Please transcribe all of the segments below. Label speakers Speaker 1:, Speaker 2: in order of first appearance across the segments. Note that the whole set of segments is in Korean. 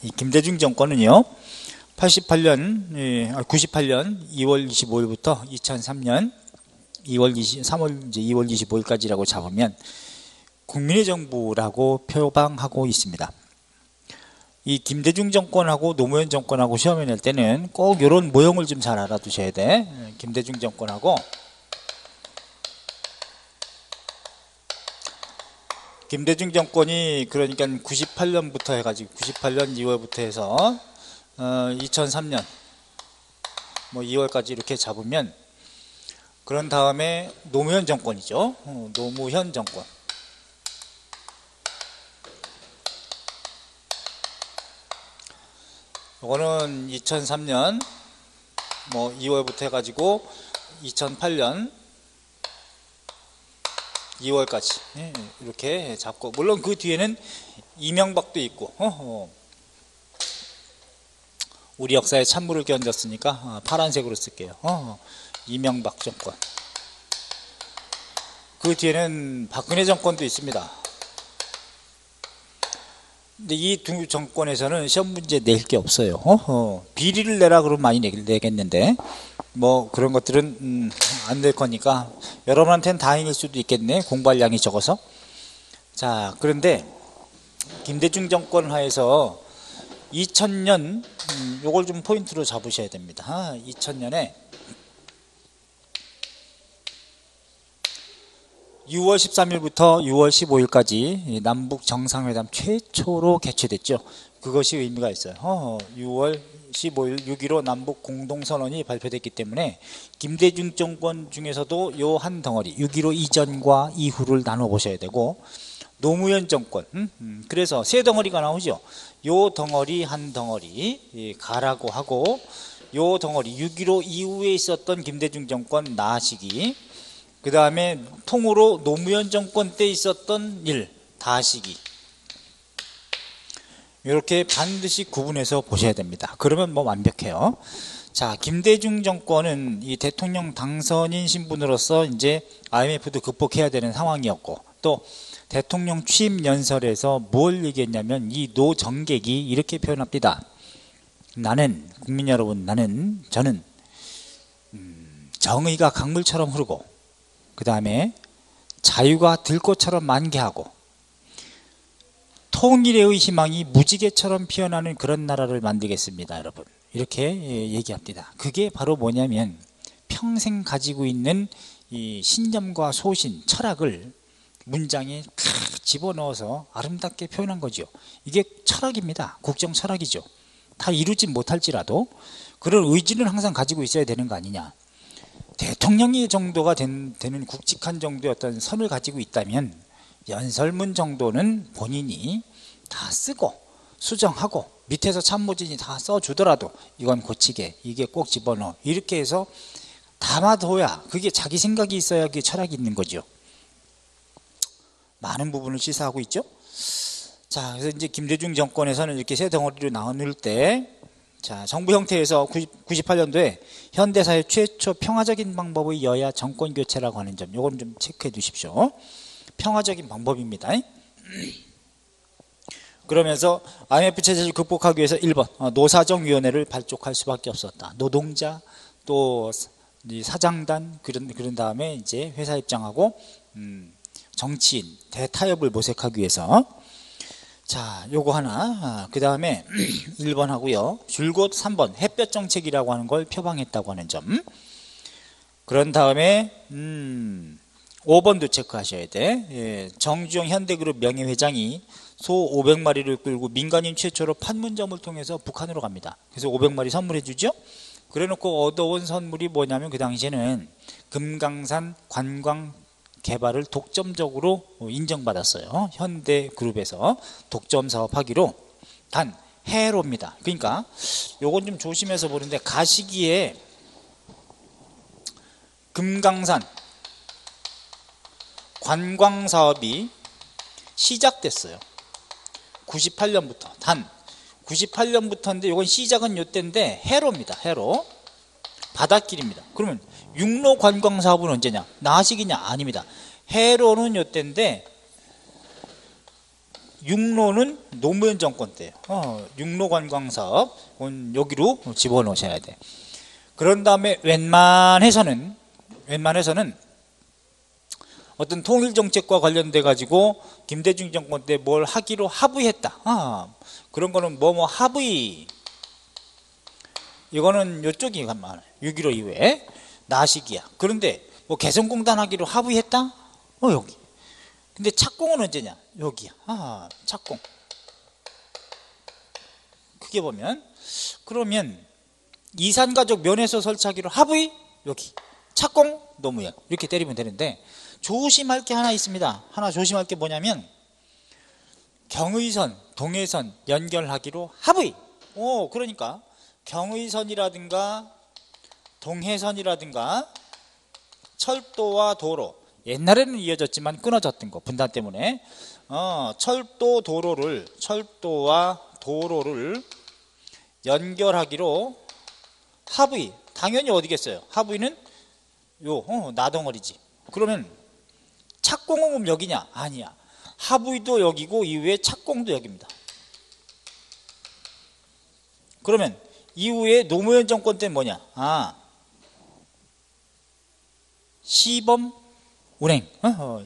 Speaker 1: 이 김대중 정권은요 98년 2월 25일부터 2003년 3월 2월 25일까지라고 잡으면 국민의 정부라고 표방하고 있습니다. 이 김대중 정권하고 노무현 정권하고 시험에 낼 때는 꼭 이런 모형을 좀 잘 알아두셔야 돼. 김대중 정권하고 김대중 정권이 그러니까 98년부터 해가지고 98년 2월부터 해서 2003년 뭐 2월까지 이렇게 잡으면 그런 다음에 노무현 정권이죠. 노무현 정권. 이거는 2003년 뭐 2월부터 해가지고 2008년 2월까지 이렇게 잡고, 물론 그 뒤에는 이명박도 있고 우리 역사에 찬물을 끼얹었으니까 파란색으로 쓸게요. 이명박 정권. 그 뒤에는 박근혜 정권도 있습니다. 근데 이 두 정권에서는 시험 문제 낼 게 없어요. 비리를 내라 그러면 많이 내겠는데 뭐 그런 것들은 안 될 거니까 여러분한테는 다행일 수도 있겠네, 공부할 양이 적어서. 자, 그런데 김대중 정권 하에서 2000년 요걸 좀 포인트로 잡으셔야 됩니다. 2000년에 6월 13일부터 6월 15일까지 남북 정상회담 최초로 개최됐죠. 그것이 의미가 있어요. 6월 15일 6.15 남북 공동선언이 발표됐기 때문에 김대중 정권 중에서도 요 한 덩어리 6.15 이전과 이후를 나눠보셔야 되고, 노무현 정권 그래서 세 덩어리가 나오죠. 요 덩어리 한 덩어리 가라고 하고, 요 덩어리 6.15 이후에 있었던 김대중 정권 나시기, 그 다음에 통으로 노무현 정권 때 있었던 일 다시기, 이렇게 반드시 구분해서 보셔야 됩니다. 그러면 뭐 완벽해요. 자, 김대중 정권은 이 대통령 당선인 신분으로서 이제 IMF도 극복해야 되는 상황이었고, 또 대통령 취임 연설에서 뭘 얘기했냐면 이 노정객이 이렇게 표현합니다. 나는, 국민 여러분, 저는 정의가 강물처럼 흐르고, 그 다음에 자유가 들꽃처럼 만개하고 통일의 희망이 무지개처럼 피어나는 그런 나라를 만들겠습니다, 여러분. 이렇게 얘기합니다. 그게 바로 뭐냐면 평생 가지고 있는 이 신념과 소신, 철학을 문장에 탁 집어넣어서 아름답게 표현한 거죠. 이게 철학입니다. 국정 철학이죠. 다 이루지 못할지라도 그런 의지는 항상 가지고 있어야 되는 거 아니냐. 대통령이 정도가 되는 굵직한 정도의 어떤 선을 가지고 있다면 연설문 정도는 본인이 다 쓰고 수정하고 밑에서 참모진이 다 써주더라도 이건 고치게, 이게 꼭 집어넣어, 이렇게 해서 담아둬야 그게 자기 생각이 있어야 그게 철학이 있는 거죠. 많은 부분을 시사하고 있죠. 자, 그래서 이제 김대중 정권에서는 이렇게 세 덩어리로 나눌 때, 자, 정부 형태에서 98년도에 현대사회 최초 평화적인 방법의 여야 정권 교체라고 하는 점, 요건 좀 체크해 두십시오. 평화적인 방법입니다. 그러면서 IMF 체제를 극복하기 위해서 1번 노사정위원회를 발족할 수밖에 없었다. 노동자 또 사장단 그런 다음에 이제 회사 입장하고 정치인 대타협을 모색하기 위해서. 자, 요거 하나. 그 다음에 1번 하고요. 줄곧 3번 햇볕 정책이라고 하는 걸 표방했다고 하는 점. 그런 다음에 5번도 체크하셔야 돼. 정주영 현대그룹 명예회장이 소 500마리를 끌고 민간인 최초로 판문점을 통해서 북한으로 갑니다. 그래서 500마리 선물해 주죠. 그래놓고 얻어온 선물이 뭐냐면 그 당시에는 금강산 관광 개발을 독점적으로 인정받았어요. 현대그룹에서 독점 사업하기로. 단 해로입니다. 그러니까 요건 좀 조심해서 보는데, 가시기에 금강산 관광 사업이 시작됐어요. 98년부터. 단 98년부터인데 요건 시작은 요때인데 해로입니다. 해로. 바닷길입니다. 그러면 육로 관광 사업은 언제냐? 나시기냐? 아닙니다. 해로는 요때인데 육로는 노무현 정권 때예요. 육로 관광사업 여기로 집어넣으셔야 돼. 그런 다음에 웬만해서는 어떤 통일정책과 관련돼 가지고 김대중 정권 때 뭘 하기로 합의했다. 그런 거는 뭐뭐 합의, 이거는 이쪽이 6.15 이후에 나시기야. 그런데 뭐 개성공단 하기로 합의했다? 여기. 근데 착공은 언제냐? 여기야. 착공. 크게 보면, 그러면 이산가족 면회소 설치하기로 합의? 여기. 착공? 노무현. 이렇게 때리면 되는데, 조심할 게 하나 있습니다. 하나 조심할 게 뭐냐면, 경의선, 동해선 연결하기로 합의. 그러니까 경의선이라든가 동해선이라든가 철도와 도로, 옛날에는 이어졌지만 끊어졌던 거, 분단 때문에 철도와 도로를 연결하기로 합의. 당연히 어디겠어요? 합의는 나덩어리지. 그러면 착공은 여기냐? 아니야. 합의도 여기고 이후에 착공도 여기입니다. 그러면 이후에 노무현 정권 때는 뭐냐? 시범 운행,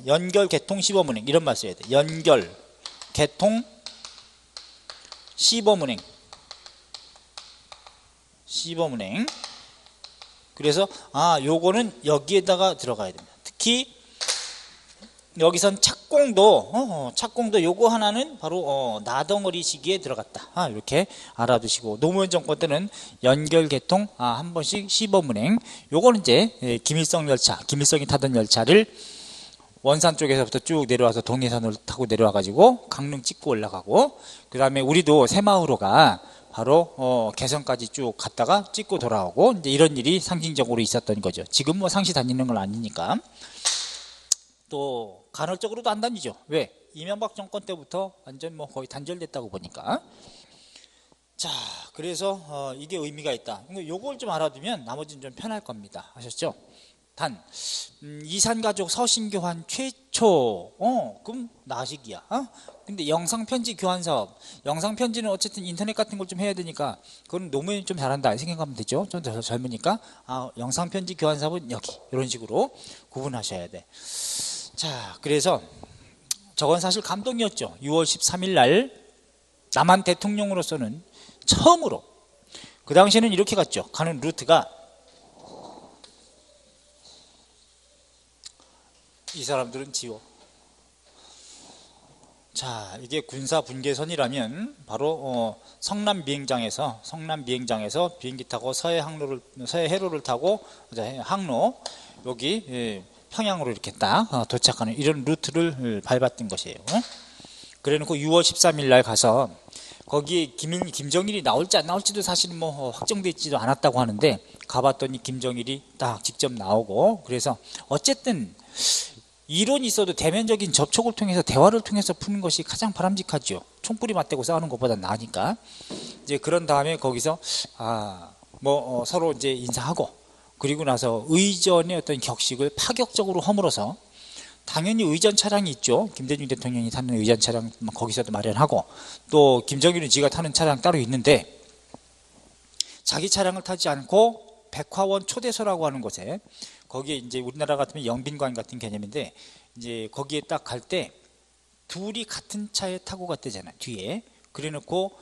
Speaker 1: 연결 개통 시범 운행, 이런 말 써야 돼. 연결 개통 시범 운행. 그래서 요거는 여기에다가 들어가야 됩니다. 특히 여기선 착공도 요거 하나는 바로 나덩어리 시기에 들어갔다. 이렇게 알아두시고, 노무현 정권 때는 연결 개통 한 번씩 시범 운행. 요거는 이제 김일성이 타던 열차를 원산 쪽에서부터 쭉 내려와서 동해선을 타고 내려와 가지고 강릉 찍고 올라가고, 그 다음에 우리도 새마을호가 바로 개성까지 쭉 갔다가 찍고 돌아오고, 이제 이런 일이 상징적으로 있었던 거죠. 지금 뭐 상시 다니는 건 아니니까. 또 간헐적으로도 안 다니죠. 왜? 이명박 정권 때부터 완전 뭐 거의 단절됐다고 보니까. 자, 그래서 이게 의미가 있다. 요걸 좀 알아두면 나머지는 좀 편할 겁니다. 아셨죠? 단 이산가족 서신 교환 최초, 그럼 나시기야. 근데 영상편지 교환 사업, 영상편지는 어쨌든 인터넷 같은 걸 좀 해야 되니까 그건 노무현이 좀 잘한다 생각하면 되죠. 좀 더 젊으니까. 영상편지 교환 사업은 여기, 이런 식으로 구분하셔야 돼. 자, 그래서 저건 사실 감동이었죠. 6월 13일 날 남한 대통령으로서는 처음으로, 그 당시에는 이렇게 갔죠. 가는 루트가, 이 사람들은 지워. 자, 이게 군사 분계선이라면 바로 성남 비행장에서 비행기 타고 서해 해로를 타고 항로, 여기 평양으로 이렇게 딱 도착하는 이런 루트를 밟았던 것이에요. 그래놓고 6월 13일 날 가서 거기에 김정일이 나올지 안 나올지도 사실 뭐 확정되어 있지도 않았다고 하는데, 가봤더니 김정일이 딱 직접 나오고, 그래서 어쨌든 이론이 있어도 대면적인 접촉을 통해서, 대화를 통해서 푸는 것이 가장 바람직하죠. 총구리 맞대고 싸우는 것보다 나으니까. 이제 그런 다음에 거기서 서로 이제 인사하고, 그리고 나서 의전의 어떤 격식을 파격적으로 허물어서, 당연히 의전 차량이 있죠. 김대중 대통령이 타는 의전 차량 거기서도 마련하고, 또 김정일은 지가 타는 차량 따로 있는데, 자기 차량을 타지 않고 백화원 초대소라고 하는 곳에, 거기에 이제 우리나라 같으면 영빈관 같은 개념인데, 이제 거기에 딱 갈 때 둘이 같은 차에 타고 갔대잖아, 뒤에. 그래놓고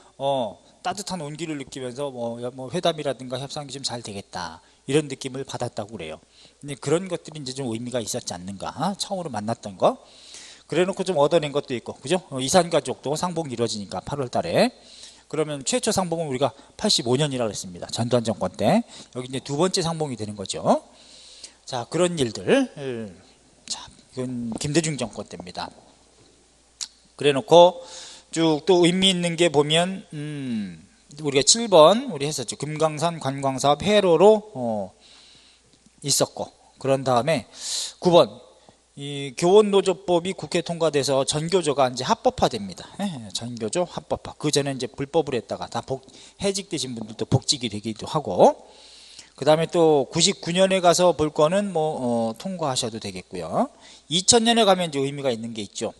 Speaker 1: 따뜻한 온기를 느끼면서 뭐 회담이라든가 협상이 좀 잘 되겠다, 이런 느낌을 받았다고 그래요. 근데 그런 것들이 이제 좀 의미가 있었지 않는가. 처음으로 만났던 거. 그래놓고 좀 얻어낸 것도 있고, 그죠? 이산가족도 상봉이 이루어지니까 8월 달에. 그러면 최초 상봉은 우리가 85년이라고 했습니다. 전두환 정권 때. 여기 이제 두 번째 상봉이 되는 거죠. 자, 그런 일들. 자, 이건 김대중 정권 때입니다. 그래놓고 쭉 또 의미 있는 게 보면, 우리가 7번 우리 했었죠. 금강산 관광사업 회로로 있었고, 그런 다음에 9번 이 교원노조법이 국회 통과돼서 전교조가 이제 합법화됩니다. 전교조 합법화. 그 전에 이제 불법으로 했다가 다 해직되신 분들도 복직이 되기도 하고, 그 다음에 또 99년에 가서 볼 거는 통과하셔도 되겠고요. 2000년에 가면 이제 의미가 있는 게 있죠.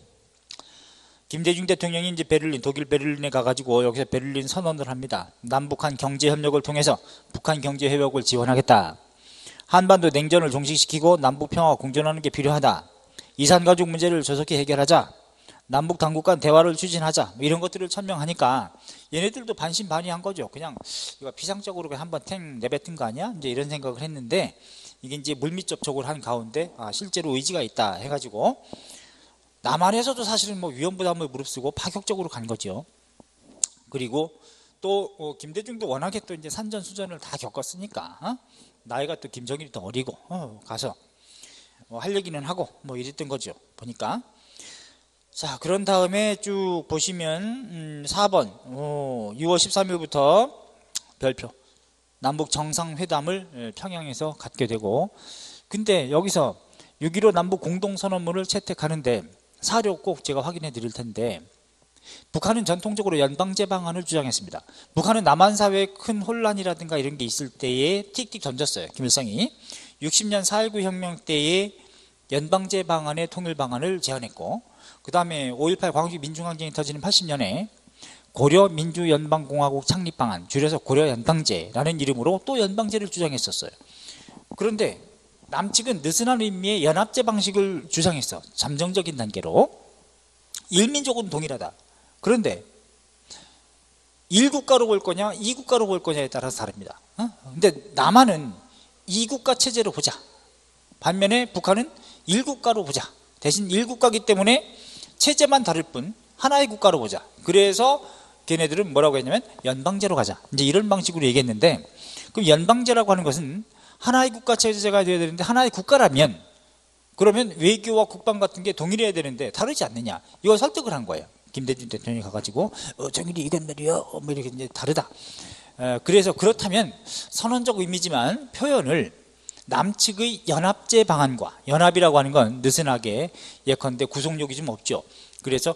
Speaker 1: 김대중 대통령이 이제 베를린, 독일 베를린에 가가지고 여기서 베를린 선언을 합니다. 남북한 경제 협력을 통해서 북한 경제 회복을 지원하겠다. 한반도 냉전을 종식시키고 남북 평화가 공존하는 게 필요하다. 이산 가족 문제를 조속히 해결하자. 남북 당국 간 대화를 추진하자. 뭐 이런 것들을 천명하니까 얘네들도 반신반의한 거죠. 그냥 이거 비상적으로 한번 탱 내뱉은 거 아니야? 이제 이런 생각을 했는데 이게 이제 물밑 접촉을 한 가운데 실제로 의지가 있다 해가지고 남한에서도 사실은 뭐 위험부담을 무릅쓰고 파격적으로 간 거죠. 그리고 또 김대중도 워낙에 또 이제 산전수전을 다 겪었으니까 나이가 또 김정일이 더 어리고 가서 할 얘기는 하고 뭐 이랬던 거죠. 보니까. 자, 그런 다음에 쭉 보시면 4번 6월 13일부터 별표 남북 정상회담을 평양에서 갖게 되고, 근데 여기서 6.15 남북 공동선언문을 채택하는데 사료 꼭 제가 확인해 드릴 텐데, 북한은 전통적으로 연방제 방안을 주장했습니다. 북한은 남한 사회에 큰 혼란이라든가 이런 게 있을 때에 틱틱 던졌어요. 김일성이 60년 4.19 혁명 때에 연방제 방안의 통일 방안을 제안했고, 그 다음에 5.18 광주 민중항쟁이 터지는 80년에 고려민주연방공화국 창립방안, 줄여서 고려연방제라는 이름으로 또 연방제를 주장했었어요. 그런데 남측은 느슨한 의미의 연합제 방식을 주장했어. 잠정적인 단계로. 일민족은 동일하다. 그런데 1국가로 볼 거냐 2국가로 볼 거냐에 따라서 다릅니다. 근데 남한은 2국가 체제로 보자. 반면에 북한은 1국가로 보자. 대신 1국가이기 때문에 체제만 다를 뿐 하나의 국가로 보자. 그래서 걔네들은 뭐라고 했냐면 연방제로 가자. 이제 이런 방식으로 얘기했는데, 그럼 연방제라고 하는 것은 하나의 국가 체제가 되어야 되는데 하나의 국가라면 그러면 외교와 국방 같은 게 동일해야 되는데 다르지 않느냐. 이걸 설득을 한 거예요. 김대중 대통령이 가가지고 정일이 이건 말이야 뭐 이렇게 이제 다르다. 그래서 그렇다면 선언적 의미지만 표현을 남측의 연합제 방안과, 연합이라고 하는 건 느슨하게 예컨대 구속력이 좀 없죠. 그래서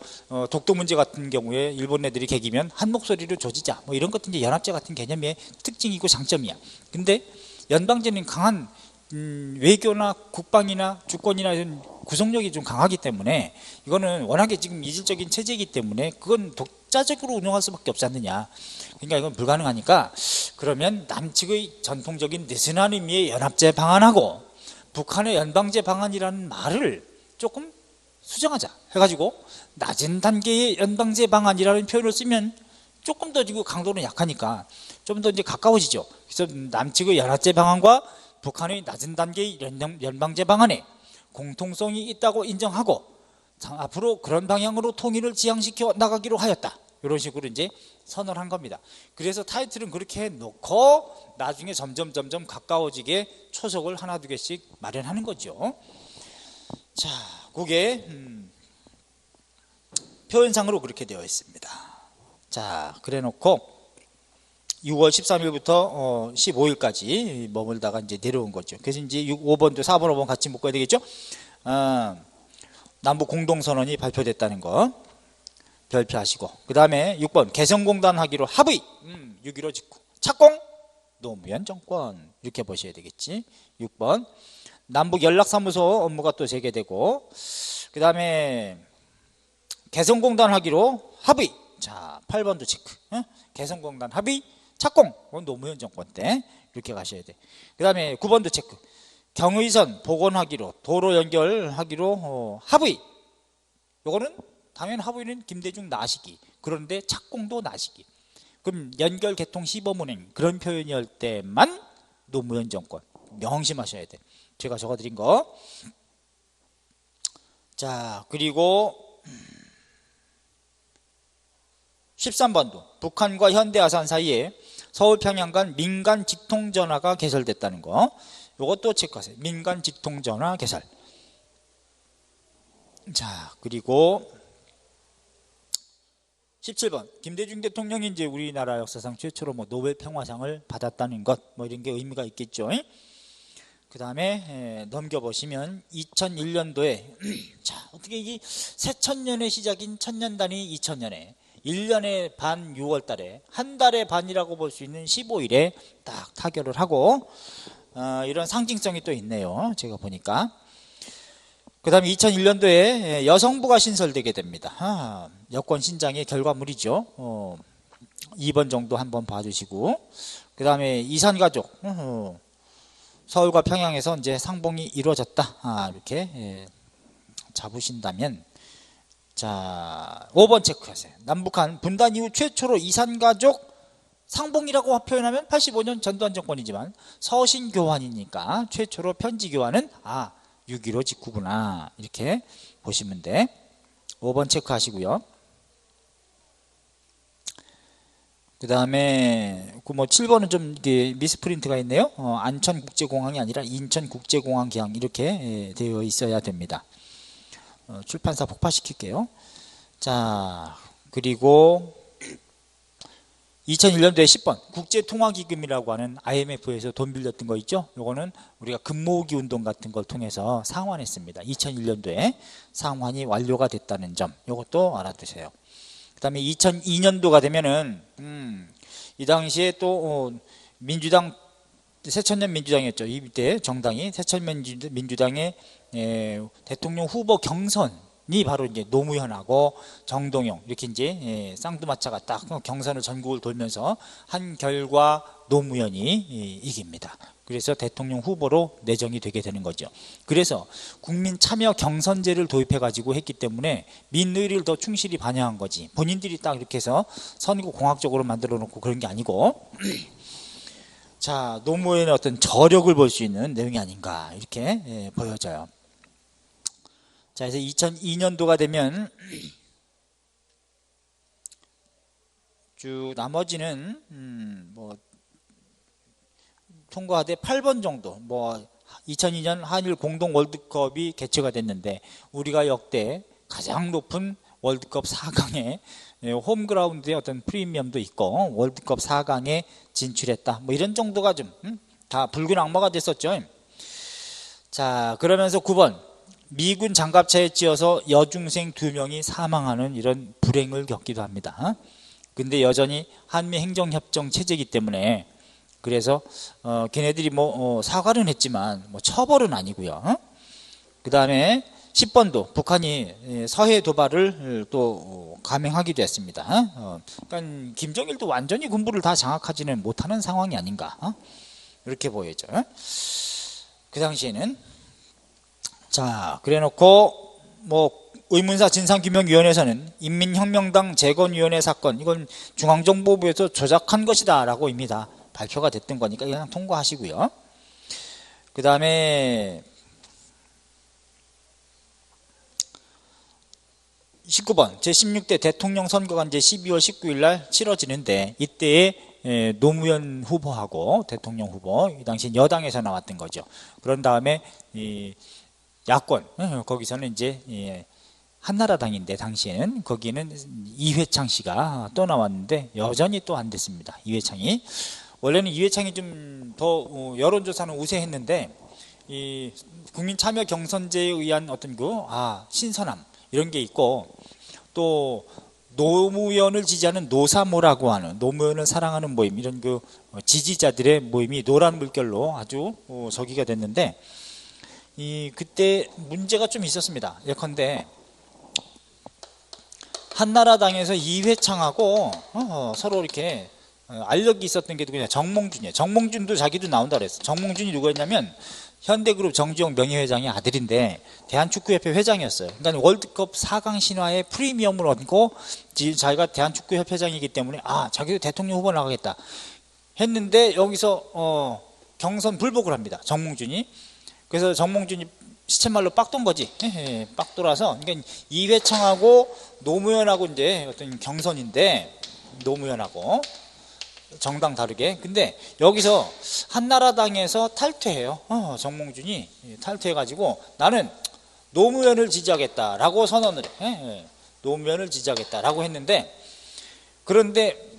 Speaker 1: 독도 문제 같은 경우에 일본 애들이 개기면 한 목소리로 조지자 뭐 이런 것도 이제 연합제 같은 개념의 특징이고 장점이야. 근데 연방제는 강한 외교나 국방이나 주권이나 이런 구속력이 좀 강하기 때문에 이거는 워낙에 지금 이질적인 체제이기 때문에 그건 독자적으로 운영할 수밖에 없지 않느냐. 그러니까 이건 불가능하니까 그러면 남측의 전통적인 느슨한 의미의 연합제 방안하고 북한의 연방제 방안이라는 말을 조금 수정하자 해가지고 낮은 단계의 연방제 방안이라는 표현을 쓰면 조금 더 지금 강도는 약하니까 좀 더 이제 가까워지죠. 그래서 남측의 연합제 방안과 북한의 낮은 단계의 연방제 방안에 공통성이 있다고 인정하고 앞으로 그런 방향으로 통일을 지향시켜 나가기로 하였다. 이런 식으로 이제 선언한 겁니다. 그래서 타이틀은 그렇게 해놓고 나중에 점점 가까워지게 초석을 하나 두 개씩 마련하는 거죠. 자, 그게 표현상으로 그렇게 되어 있습니다. 자, 그래 놓고 6월 13일부터 15일까지 머물다가 이제 내려온 거죠. 그래서 이제 5번도 4번, 5번 같이 묶어야 되겠죠. 남북 공동선언이 발표됐다는 거 별표하시고, 그 다음에 6번 개성공단 하기로 합의. 6.15 직후 착공 노무현 정권 이렇게 보셔야 되겠지. 6번 남북 연락사무소 업무가 또 재개되고, 그 다음에 개성공단 하기로 합의. 자, 8번도 체크. 개성공단 합의 착공 노무현 정권 때 이렇게 가셔야 돼. 그 다음에 9번도 체크. 경의선 복원하기로, 도로 연결하기로 합의. 요거는 당연 합의는 김대중 나시기. 그런데 착공도 나시기. 그럼 연결 개통 시범운행 그런 표현이할 때만 노무현 정권 명심하셔야 돼. 제가 적어드린 거. 자, 그리고 13번도 북한과 현대아산 사이에 서울 평양 간 민간 직통전화가 개설됐다는 거. 이것도 체크하세요. 민간 직통전화 개설. 자, 그리고 17번 김대중 대통령이 이제 우리나라 역사상 최초로 뭐 노벨 평화상을 받았다는 것, 뭐 이런 게 의미가 있겠죠. 그 다음에 넘겨보시면 2001년도에 자, 어떻게 이 새천년의 시작인 천년단위 2000년에 1년의 반 6월 달에 한 달의 반이라고 볼 수 있는 15일에 딱 타결을 하고 이런 상징성이 또 있네요. 제가 보니까. 그 다음에 2001년도에 여성부가 신설되게 됩니다. 여권 신장의 결과물이죠. 2번 정도 한번 봐주시고, 그 다음에 이산가족, 서울과 평양에서 이제 상봉이 이루어졌다. 이렇게 잡으신다면, 자, 5번 체크하세요. 남북한 분단 이후 최초로 이산가족 상봉이라고 표현하면 85년 전두환 정권이지만 서신교환이니까 최초로 편지교환은 6.15 직후구나, 이렇게 보시면 돼. 5번 체크하시고요. 그 다음에 뭐 7번은 좀 미스프린트가 있네요. 안천국제공항이 아니라 인천국제공항 기항, 이렇게 되어 있어야 됩니다. 출판사 폭파시킬게요. 자, 그리고 2001년도에 10번 국제통화기금이라고 하는 IMF에서 돈 빌렸던 거 있죠. 요거는 우리가 금모으기 운동 같은 걸 통해서 상환했습니다. 2001년도에 상환이 완료가 됐다는 점, 요것도 알아두세요. 그 다음에 2002년도가 되면은 이 당시에 또 민주당, 새천년 민주당이었죠. 이때 정당이 새천년 민주당의 대통령 후보 경선이 바로 이제 노무현하고 정동영, 이렇게 이제 쌍두마차가 딱 경선을 전국을 돌면서 한 결과 노무현이 이깁니다. 그래서 대통령 후보로 내정이 되게 되는 거죠. 그래서 국민 참여 경선제를 도입해 가지고 했기 때문에 민의를 더 충실히 반영한 거지, 본인들이 딱 이렇게 해서 선거 공학적으로 만들어 놓고 그런 게 아니고 자, 노무현의 어떤 저력을 볼 수 있는 내용이 아닌가, 이렇게 보여져요. 자, 그래서 2002년도가 되면 쭉 나머지는 뭐 통과하되 8번 정도, 뭐 2002년 한일 공동 월드컵이 개최가 됐는데 우리가 역대 가장 높은 월드컵 4강에 홈그라운드의 어떤 프리미엄도 있고 월드컵 4강에 진출했다, 뭐 이런 정도가 좀 다 붉은 악마가 됐었죠. 자, 그러면서 9번 미군 장갑차에 찧어서 여중생 2명이 사망하는 이런 불행을 겪기도 합니다. 근데 여전히 한미 행정협정 체제이기 때문에, 그래서 걔네들이 뭐 사과는 했지만 뭐 처벌은 아니고요. 그 다음에 10번도 북한이 서해 도발을 또 감행하기도 했습니다. 그러니까 김정일도 완전히 군부를 다 장악하지는 못하는 상황이 아닌가, 이렇게 보여져. 그 당시에는. 자, 그래놓고 뭐 의문사 진상규명위원회에서는 인민혁명당 재건위원회 사건, 이건 중앙정보부에서 조작한 것이다 라고 이미 다 발표가 됐던 거니까 그냥 통과하시고요. 그 다음에 19번 제16대 대통령 선거가 이제 12월 19일 날 치러지는데, 이때에 노무현 후보하고 대통령 후보, 이 당시 여당에서 나왔던 거죠. 그런 다음에 이 야권, 거기서는 이제 한나라당인데 당시에는 거기는 이회창 씨가 또 나왔는데 여전히 또 안 됐습니다. 이회창이 원래는 이회창이 좀 더 여론조사는 우세했는데 이 국민 참여 경선제에 의한 어떤 신선함 이런 게 있고, 또 노무현을 지지하는 노사모라고 하는, 노무현을 사랑하는 모임, 이런 지지자들의 모임이 노란 물결로 아주 저기가 됐는데, 그때 문제가 좀 있었습니다. 예컨대 한나라당에서 이회창하고 서로 이렇게 알력이 있었던 게 그냥 정몽준이에요. 정몽준도 자기도 나온다 그랬어. 정몽준이 누구였냐면 현대그룹 정주영 명예회장의 아들인데 대한축구협회 회장이었어요. 그러니까 월드컵 4강 신화의 프리미엄을 얻고 자기가 대한축구협회 회장이기 때문에 자기도 대통령 후보 나가겠다 했는데, 여기서 경선 불복을 합니다. 정몽준이. 그래서 정몽준이 시쳇말로 빡 돈 거지. 빡 돌아서, 그러니까 이회창하고 노무현하고 이제 어떤 경선인데, 노무현하고 정당 다르게. 근데 여기서 한나라당에서 탈퇴해요. 정몽준이 탈퇴해가지고 나는 노무현을 지지하겠다라고 선언을 해. 노무현을 지지하겠다라고 했는데, 그런데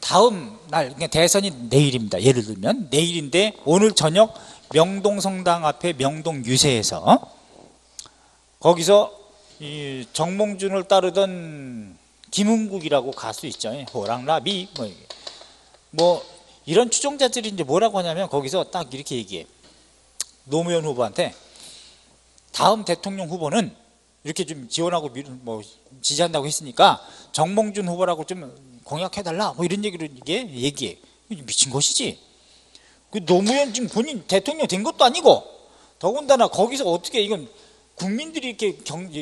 Speaker 1: 다음 날, 그러니까 대선이 내일입니다. 예를 들면 내일인데 오늘 저녁 명동성당 앞에 명동유세에서 거기서 이 정몽준을 따르던 김흥국이라고 가수 있죠. 호랑나비 뭐 이런 추종자들이 이제 뭐라고 하냐면 거기서 딱 이렇게 얘기해. 노무현 후보한테 다음 대통령 후보는 이렇게 좀 지원하고 뭐 지지한다고 했으니까 정몽준 후보라고 좀 공약해달라 뭐 이런 얘기를 이게 얘기해. 미친 것이지. 그 노무현 지금 본인 대통령 된 것도 아니고 더군다나 거기서 어떻게 이건 국민들이 이렇게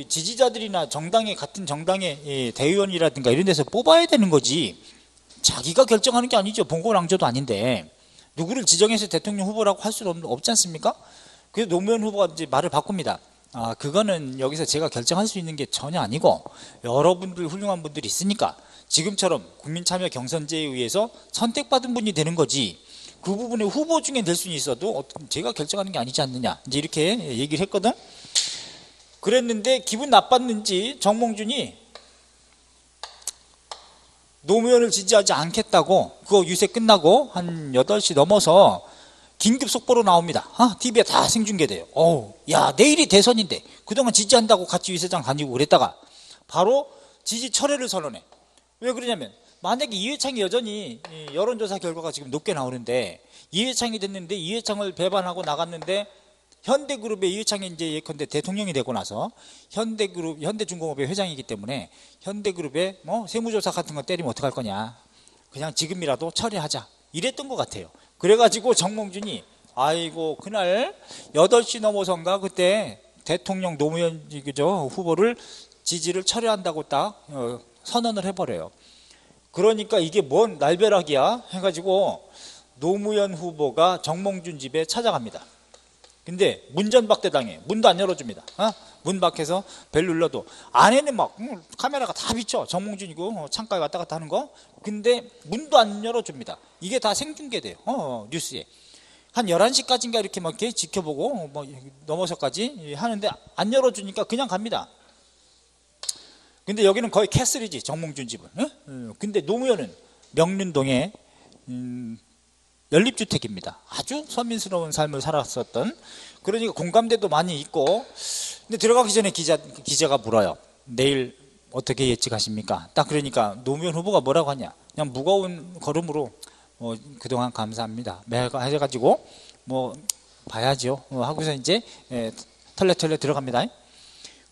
Speaker 1: 지지자들이나 정당의 같은 정당의 대의원이라든가 이런 데서 뽑아야 되는 거지 자기가 결정하는 게 아니죠. 봉고랑조도 아닌데 누구를 지정해서 대통령 후보라고 할 수는 없지 않습니까? 그래서 노무현 후보가 이제 말을 바꿉니다. 그거는 여기서 제가 결정할 수 있는 게 전혀 아니고 여러분들 훌륭한 분들이 있으니까 지금처럼 국민참여 경선제에 의해서 선택받은 분이 되는 거지 그 부분에 후보 중에 될 수는 있어도 제가 결정하는 게 아니지 않느냐 이제 이렇게 얘기를 했거든. 그랬는데 기분 나빴는지 정몽준이 노무현을 지지하지 않겠다고 그거 유세 끝나고 한 8시 넘어서 긴급 속보로 나옵니다. TV에 다 생중계돼요. 야 내일이 대선인데 그동안 지지한다고 같이 유세장 다니고 그랬다가 바로 지지 철회를 선언해. 왜 그러냐면 만약에 이회창이 여전히 여론조사 결과가 지금 높게 나오는데 이회창이 됐는데 이회창을 배반하고 나갔는데 현대그룹의 이회창이 이제 예컨대 대통령이 되고 나서 현대중공업의 회장이기 때문에 현대그룹의 뭐 세무조사 같은 거 때리면 어떡할 거냐 그냥 지금이라도 처리하자 이랬던 것 같아요. 그래가지고 정몽준이 아이고 그날 8시 넘어선가 그때 대통령 노무현 후보를 지지를 철회한다고 딱 선언을 해버려요. 그러니까 이게 뭔 날벼락이야 해가지고 노무현 후보가 정몽준 집에 찾아갑니다. 근데 문전박대 당해. 문도 안 열어줍니다. 문 밖에서 벨 눌러도 안에는 막 카메라가 다 비쳐. 정몽준이고 창가에 왔다 갔다 하는 거. 근데 문도 안 열어줍니다. 이게 다 생중계돼요. 뉴스에. 한 11시까지인가 이렇게 막 이렇게 지켜보고 뭐 넘어서까지 하는데 안 열어주니까 그냥 갑니다. 근데 여기는 거의 캐슬이지 정몽준 집은. 근데 노무현은 명륜동에 연립주택입니다. 아주 서민스러운 삶을 살았었던. 그러니까 공감대도 많이 있고. 근데 들어가기 전에 기자가 물어요. 내일 어떻게 예측하십니까? 딱 그러니까 노무현 후보가 뭐라고 하냐. 그냥 무거운 걸음으로 그동안 감사합니다. 매가 해가지고 뭐 봐야죠. 하고서 이제 털레털레 들어갑니다.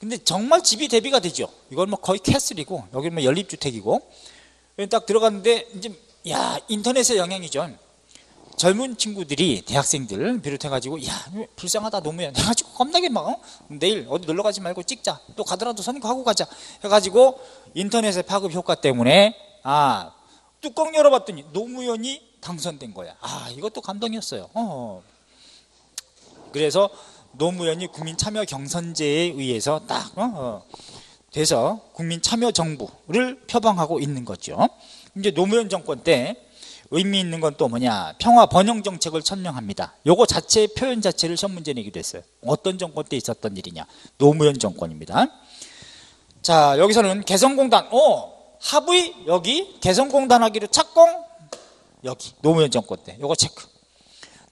Speaker 1: 근데 정말 집이 대비가 되죠. 이건 뭐 거의 캐슬이고 여기는 뭐 연립주택이고. 딱 들어갔는데 이제 야 인터넷의 영향이죠. 젊은 친구들이 대학생들 비롯해가지고 야 불쌍하다 노무현 해가지고 겁나게 막 내일 어디 놀러가지 말고 찍자 또 가더라도 선거하고 가자 해가지고 인터넷의 파급 효과 때문에 뚜껑 열어봤더니 노무현이 당선된 거야. 이것도 감동이었어요. 그래서 노무현이 국민참여경선제에 의해서 딱 돼서 국민참여정부를 표방하고 있는 거죠. 이제 노무현 정권 때 의미 있는 건 또 뭐냐, 평화 번영 정책을 천명합니다. 요거 자체의 표현 자체를 시험 문제 내기도 했어요. 어떤 정권 때 있었던 일이냐, 노무현 정권입니다. 자, 여기서는 개성공단, 합의 여기, 개성공단 하기로 착공 여기, 노무현 정권 때 요거 체크.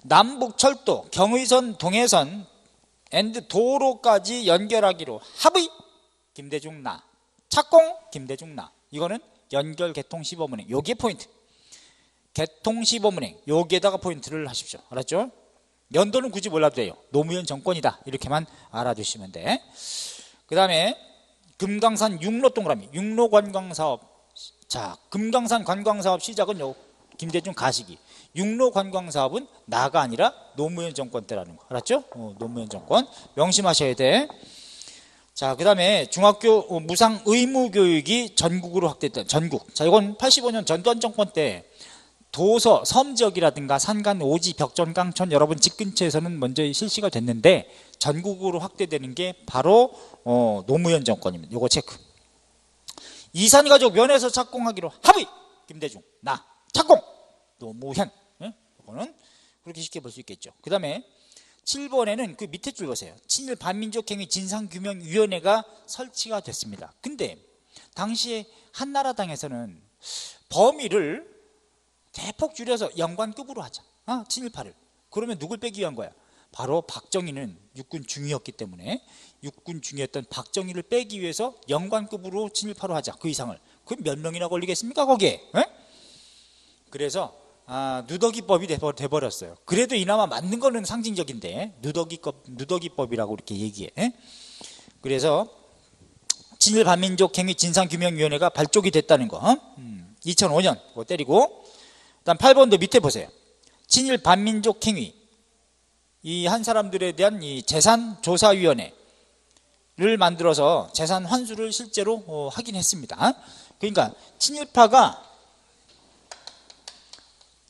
Speaker 1: 남북철도, 경의선, 동해선 앤드 도로까지 연결하기로 합의, 김대중 나. 착공, 김대중 나. 이거는 연결 개통 시범은행, 여기에 포인트. 개통 시범은행, 여기에다가 포인트를 하십시오. 알았죠? 연도는 굳이 몰라도 돼요. 노무현 정권이다, 이렇게만 알아두시면 돼. 그 다음에 금강산 육로 동그라미, 육로 관광사업. 자, 금강산 관광사업 시작은 요 김대중 가시기. 육로 관광사업은 나가 아니라 노무현 정권 때라는 거. 알았죠? 노무현 정권 명심하셔야 돼. 자, 그 다음에 중학교 무상 의무 교육이 전국으로 확대됐던 전국. 자, 이건 85년 전두환 정권 때 도서, 섬 지역이라든가 산간, 오지, 벽전, 강촌 여러분 집 근처에서는 먼저 실시가 됐는데 전국으로 확대되는 게 바로 노무현 정권입니다. 요거 체크. 이산가족 면에서 착공하기로 합의, 김대중 나. 착공, 노무현. 이거는 그렇게 쉽게 볼 수 있겠죠. 그 다음에 7번에는 그 밑에 줄 보세요. 친일 반민족행위 진상규명위원회가 설치가 됐습니다. 근데 당시에 한나라당에서는 범위를 대폭 줄여서 영관급으로 하자. 친일파를. 그러면 누굴 빼기 위한 거야? 바로 박정희는 육군 중위였기 때문에 육군 중위였던 박정희를 빼기 위해서 영관급으로 친일파로 하자. 그 이상을. 그럼 몇 명이나 걸리겠습니까 거기에? 그래서 누더기법이 돼버렸어요. 그래도 이나마 맞는 거는 상징적인데 누더기법이라고 이렇게 얘기해. 그래서 친일 반민족 행위 진상규명위원회가 발족이 됐다는 거. 2005년 그거 때리고, 그다음 8번도 밑에 보세요. 친일 반민족 행위, 이 한 사람들에 대한 이 재산조사위원회를 만들어서 재산 환수를 실제로 하긴 했습니다. 그러니까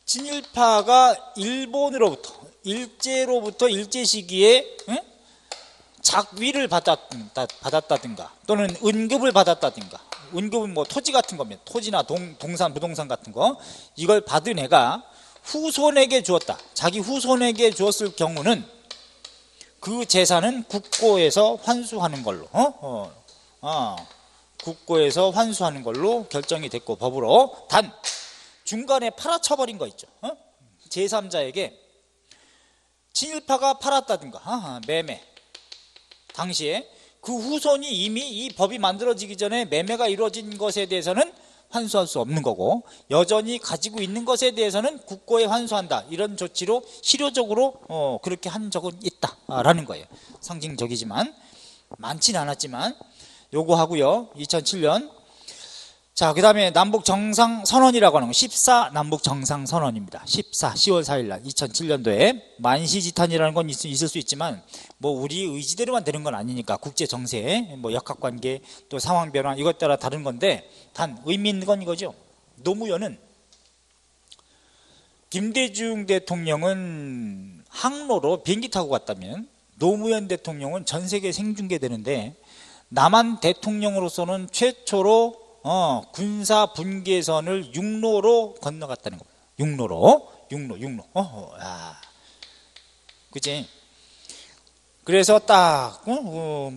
Speaker 1: 친일파가 일본으로부터 일제 시기에 작위를 받았다든가 또는 은급을 받았다든가, 은급은 뭐 토지 같은 겁니다. 토지나 동산, 부동산 같은 거, 이걸 받은 애가 후손에게 주었다. 자기 후손에게 주었을 경우는 그 재산은 국고에서 환수하는 걸로 국고에서 환수하는 걸로 결정이 됐고, 법으로. 단 중간에 팔아쳐버린 거 있죠. 제3자에게 친일파가 팔았다든가 매매, 당시에 그 후손이 이미 이 법이 만들어지기 전에 매매가 이루어진 것에 대해서는 환수할 수 없는 거고, 여전히 가지고 있는 것에 대해서는 국고에 환수한다, 이런 조치로 실효적으로 그렇게 한 적은 있다라는 거예요. 상징적이지만, 많지는 않았지만 요거 하고요. 2007년. 자, 그 다음에 남북정상선언이라고 하는 거, 14 남북정상선언입니다. 10월 4일날 2007년도에 만시지탄이라는 건 있을 수 있지만 뭐 우리 의지대로만 되는 건 아니니까, 국제정세, 뭐 역학관계, 또 상황변화, 이것 따라 다른 건데, 단 의미 있는 건 이거죠. 노무현은, 김대중 대통령은 항로로 비행기 타고 갔다면 노무현 대통령은 전 세계 생중계되는데, 남한 대통령으로서는 최초로 군사 분계선을 육로로 건너갔다는 겁니다. 육로. 그치? 그래서 딱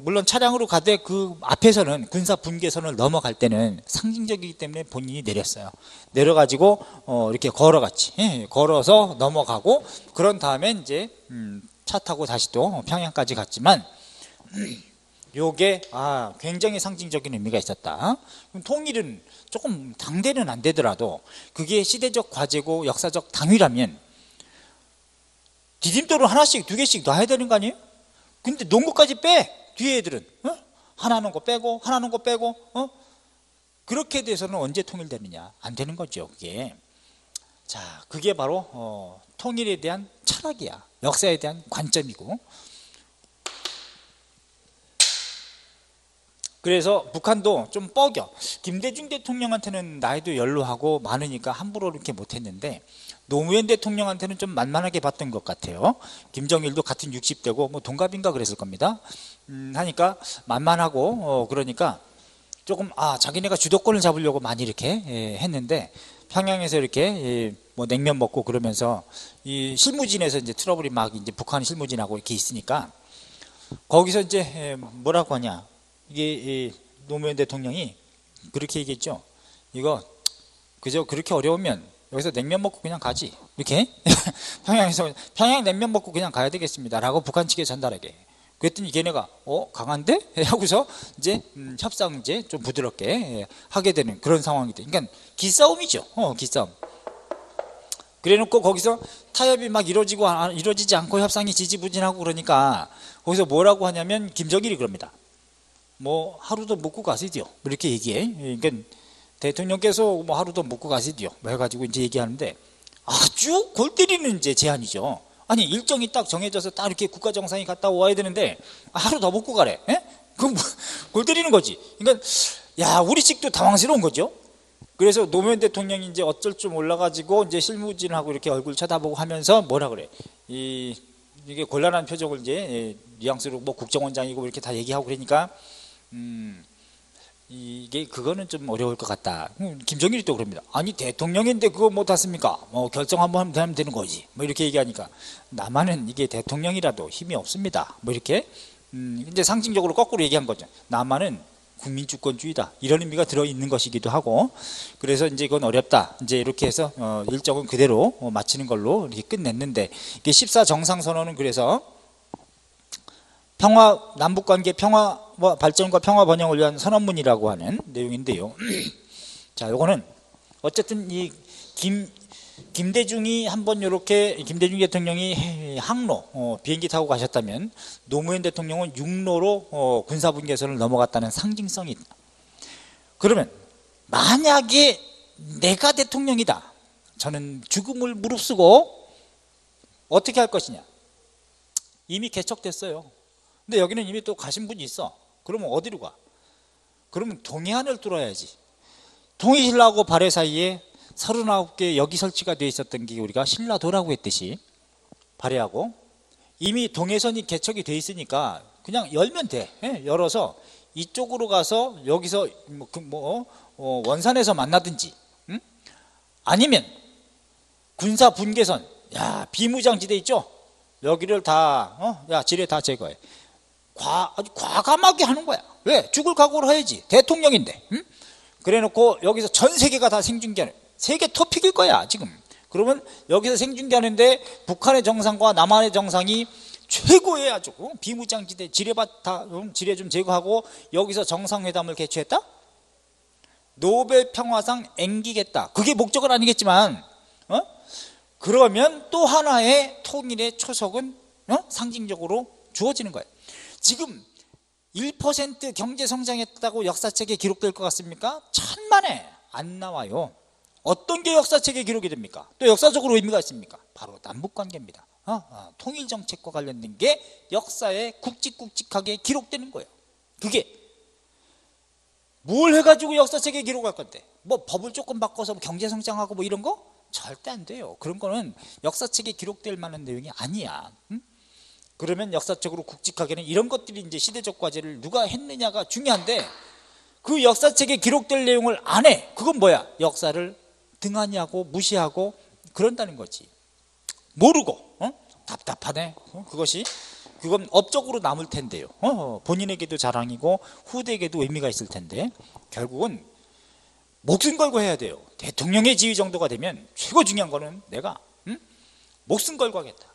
Speaker 1: 물론 차량으로 가되 그 앞에서는 군사 분계선을 넘어갈 때는 상징적이기 때문에 본인이 내렸어요. 내려가지고 이렇게 걸어갔지. 걸어서 넘어가고, 그런 다음에 이제 차 타고 다시 또 평양까지 갔지만, 요게 굉장히 상징적인 의미가 있었다. 그럼 통일은 조금 당대는 안 되더라도 그게 시대적 과제고 역사적 당위라면 디딤돌을 하나씩, 두 개씩 놔야 되는 거 아니에요? 근데 놓은 것까지 빼. 뒤에 애들은 하나 놓은 거 빼고, 하나 놓은 거 빼고, 그렇게 돼서는 언제 통일되느냐? 안 되는 거죠, 그게. 자, 그게 바로 통일에 대한 철학이야. 역사에 대한 관점이고. 그래서 북한도 좀 뻐겨. 김대중 대통령한테는 나이도 연로하고 많으니까 함부로 이렇게 못했는데, 노무현 대통령한테는 좀 만만하게 봤던 것 같아요. 김정일도 같은 60대고 뭐 동갑인가 그랬을 겁니다. 하니까 만만하고, 그러니까 조금 자기네가 주도권을 잡으려고 많이 이렇게 했는데, 평양에서 이렇게 뭐 냉면 먹고 그러면서 이 실무진에서 이제 트러블이 막, 이제 북한 실무진하고 이렇게 있으니까 거기서 이제 뭐라고 하냐, 이게 노무현 대통령이 그렇게 얘기했죠. 이거 그저 그렇게 어려우면 여기서 냉면 먹고 그냥 가지, 이렇게 평양 냉면 먹고 그냥 가야 되겠습니다 라고 북한 측에 전달하게. 그랬더니 걔네가 강한데? 하고서 이제 협상 이제 좀 부드럽게 하게 되는 그런 상황이 돼. 그러니까 기싸움이죠. 기싸움. 그래놓고 거기서 타협이 막 이루어지지 않고 협상이 지지부진하고 그러니까 거기서 뭐라고 하냐면, 김정일이 그럽니다. 뭐 하루도 묵고 가시디요, 이렇게 얘기해. 그러니까 대통령께서 뭐 하루도 묵고 가시디요 뭐 해가지고 이제 얘기하는데, 아주 골 때리는 이제 제안이죠. 아니, 일정이 딱 정해져서 딱 이렇게 국가정상이 갔다 와야 되는데 하루 더 묵고 가래. 그럼 골 때리는 거지. 그러니까 우리 측도 당황스러운 거죠. 그래서 노무현 대통령이 이제 어쩔 줄 몰라가지고 이제 실무진하고 이렇게 얼굴 쳐다보고 하면서 뭐라 그래. 이게 곤란한 표정을 이제 뉘앙스로 뭐 국정원장이고 이렇게 다 얘기하고 그러니까 이게 그거는 좀 어려울 것 같다. 김정일이 또 그럽니다. 아니, 대통령인데 그거 못했습니까? 결정 한번 하면 되는 거지. 뭐 이렇게 얘기하니까, 남한은 이게 대통령이라도 힘이 없습니다. 뭐 이렇게 이제 상징적으로 거꾸로 얘기한 거죠. 남한은 국민주권주의다, 이런 의미가 들어있는 것이기도 하고. 그래서 이제 이건 어렵다, 이제 이렇게 해서 일정은 그대로 마치는 걸로 이렇게 끝냈는데, 이게 14 정상선언은 그래서 남북관계 평화 발전과 평화 번영을 위한 선언문이라고 하는 내용인데요. 자, 요거는 어쨌든 이 김대중이 한번 이렇게 김대중 대통령이 항로 비행기 타고 가셨다면 노무현 대통령은 육로로 군사분계선을 넘어갔다는 상징성이 있다. 그러면 만약에 내가 대통령이다, 저는 죽음을 무릅쓰고 어떻게 할 것이냐. 이미 개척됐어요. 근데 여기는 이미 또 가신 분이 있어. 그러면 어디로 가? 그러면 동해안을 뚫어야지. 통일신라하고 발해 사이에 39개 역이 설치가 되어 있었던 게 우리가 신라도라고 했듯이 발해하고 이미 동해선이 개척이 되어 있으니까 그냥 열면 돼. 열어서 이쪽으로 가서 여기서 원산에서 만나든지, 응? 아니면 군사 분계선, 야 비무장지대 있죠? 여기를 다 야 지뢰 다 제거해. 아주 과감하게 하는 거야. 왜? 죽을 각오를 해야지. 대통령인데. 응? 그래놓고 여기서 전 세계가 다 생중계하는, 세계 토픽일 거야 지금. 그러면 여기서 생중계하는데 북한의 정상과 남한의 정상이 최고의 아주 비무장지대 지뢰밭 다 지뢰 좀 제거하고 여기서 정상회담을 개최했다? 노벨 평화상 앵기겠다. 그게 목적은 아니겠지만 그러면 또 하나의 통일의 초석은 상징적으로 주어지는 거예요. 지금 1% 경제 성장했다고 역사책에 기록될 것 같습니까? 천만에 안 나와요. 어떤 게 역사책에 기록이 됩니까? 또 역사적으로 의미가 있습니까? 바로 남북관계입니다. 통일정책과 관련된 게 역사에 굵직굵직하게 기록되는 거예요. 그게 뭘 해가지고 역사책에 기록할 건데, 뭐 법을 조금 바꿔서 경제성장하고 뭐 이런 거? 절대 안 돼요. 그런 거는 역사책에 기록될 만한 내용이 아니야. 응? 그러면 역사적으로 굵직하게는 이런 것들이 이제 시대적 과제를 누가 했느냐가 중요한데, 그 역사책에 기록될 내용을 안 해. 그건 뭐야? 역사를 등한히 하고 무시하고 그런다는 거지. 모르고 답답하네. 그건 업적으로 남을 텐데요. 본인에게도 자랑이고 후대에게도 의미가 있을 텐데 결국은 목숨 걸고 해야 돼요. 대통령의 지위 정도가 되면 최고 중요한 거는 내가 목숨 걸고 하겠다.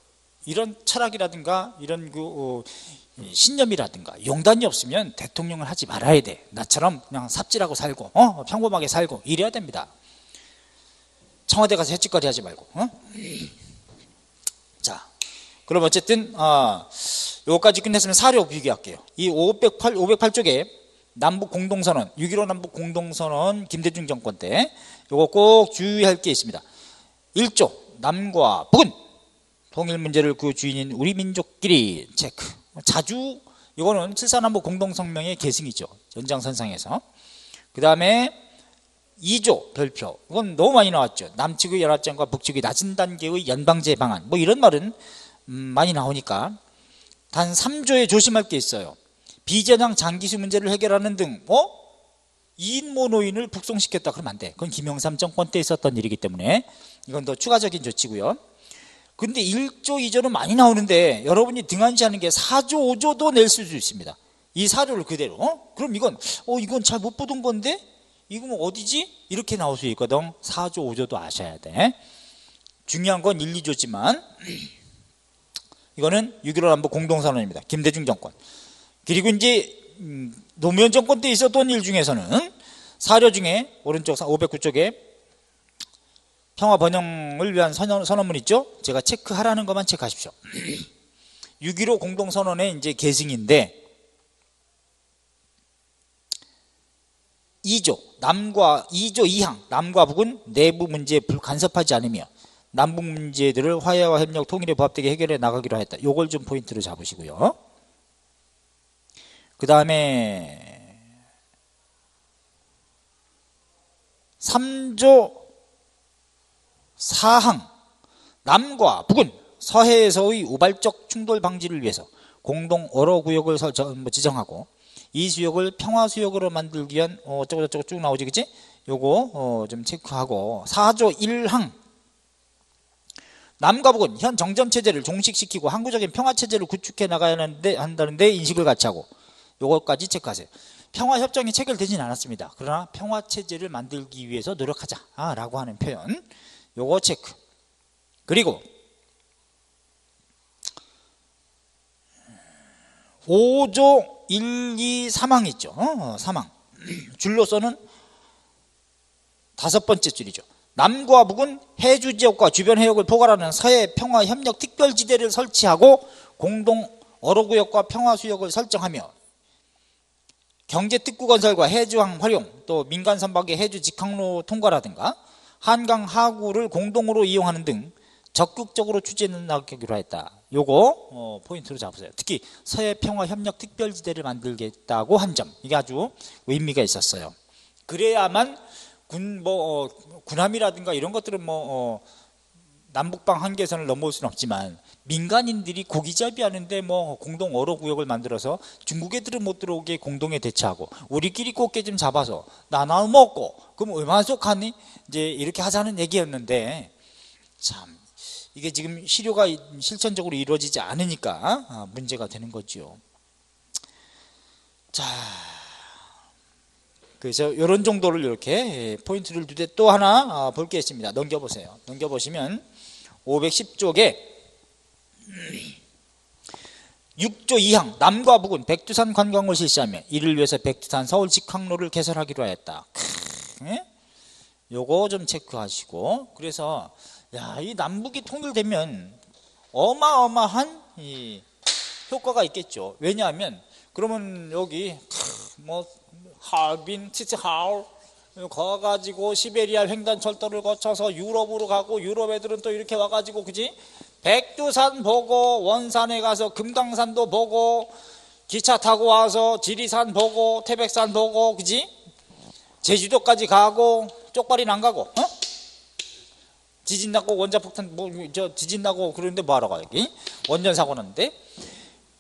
Speaker 1: 이런 철학이라든가 이런 신념이라든가 용단이 없으면 대통령을 하지 말아야 돼. 나처럼 그냥 삽질하고 살고 평범하게 살고 이래야 됩니다. 청와대 가서 het짓거리 하지 말고. 자, 그럼 어쨌든 요거까지 끝냈으면 사료 비교할게요. 이 508쪽에 남북 공동선언, 6.15 남북 공동선언 김대중 정권 때 요거 꼭 주의할 게 있습니다. 1조 남과 북은 통일 문제를 그 주인인 우리 민족끼리 체크. 자주 이거는 7.4 남북 공동성명의 계승이죠. 연장선상에서. 그 다음에 2조 별표, 이건 너무 많이 나왔죠. 남측의 연합장과 북측의 낮은 단계의 연방제 방안, 뭐 이런 말은 많이 나오니까 단 3조에 조심할 게 있어요. 비전향 장기수 문제를 해결하는 등 2인 모노인을 북송시켰다 그러면 안 돼. 그건 김영삼 정권 때 있었던 일이기 때문에 이건 더 추가적인 조치고요. 근데 1조 2조는 많이 나오는데 여러분이 등한시하는 게 4조 5조도 낼 수도 있습니다. 이 4조를 그대로 그럼 이건 잘 못 보던 건데 이거 뭐 어디지? 이렇게 나올 수 있거든. 4조 5조도 아셔야 돼. 중요한 건 1, 2조지만 이거는 6.15 남북 공동선언입니다. 김대중 정권. 그리고 이제 노무현 정권 때 있었던 일 중에서는 사료 중에 오른쪽 509쪽에 평화 번영을 위한 선언문 있죠? 제가 체크하라는 것만 체크하십시오. 6.15 공동선언의 이제 계승인데 2조 2조 2항 남과 북은 내부 문제에 간섭하지 않으며 남북 문제들을 화해와 협력 통일에 부합되게 해결해 나가기로 했다. 요걸 좀 포인트로 잡으시고요. 그 다음에 3조 4항 남과 북은 서해에서의 우발적 충돌 방지를 위해서 공동 어로구역을 지정하고 이 수역을 평화수역으로 만들기 위한 어쩌고저쩌고 쭉 나오지, 그치? 요거 좀 체크하고 4조 1항 남과 북은 현 정전체제를 종식시키고 항구적인 평화체제를 구축해 나가야 한다는데 인식을 같이 하고 요거까지 체크하세요. 평화협정이 체결되진 않았습니다. 그러나 평화체제를 만들기 위해서 노력하자 라고 하는 표현, 요거 체크. 그리고 5조 1, 2, 3항 있죠. 3항 줄로서는 5번째 줄이죠. 남과 북은 해주 지역과 주변 해역을 포괄하는 서해 평화협력 특별지대를 설치하고 공동 어로구역과 평화수역을 설정하며 경제특구 건설과 해주항 활용, 또 민간 선박의 해주 직항로 통과라든가 한강 하구를 공동으로 이용하는 등 적극적으로 추진해 나가기로 했다. 요거 포인트로 잡으세요. 특히 서해 평화협력 특별지대를 만들겠다고 한 점, 이게 아주 의미가 있었어요. 그래야만 군함이라든가 이런 것들은 남북방 한계선을 넘어올 수는 없지만 민간인들이 고기잡이 하는데 공동 어로구역을 만들어서 중국 애들은 못 들어오게 공동에 대처하고 우리끼리 꽃게 좀 잡아서 나눠 먹고 그럼 얼마나 속하니? 이제 이렇게 하자는 얘기였는데 참 이게 지금 실효가 실천적으로 이루어지지 않으니까 문제가 되는 거죠. 자, 그래서 이런 정도를 이렇게 포인트를 두되 또 하나 볼 게 있습니다. 넘겨보세요. 넘겨보시면 510쪽에 6조 2항 남과 북은 백두산 관광을 실시하며 이를 위해서 백두산 서울 직항로를 개설하기로 하였다. 요거 좀 체크하시고, 그래서 이 남북이 통일되면 어마어마한 이 효과가 있겠죠. 왜냐하면 그러면 여기 하얼빈, 치츠하울 가가지고 시베리아 횡단철도를 거쳐서 유럽으로 가고 유럽 애들은 또 이렇게 와가지고 그지? 백두산 보고 원산에 가서 금강산도 보고 기차 타고 와서 지리산 보고 태백산 보고 그지? 제주도까지 가고 쪽발이는 안 가고 지진 나고 원자폭탄 지진 나고 그러는데 뭐하러 가 여기? 원전 사고 났는데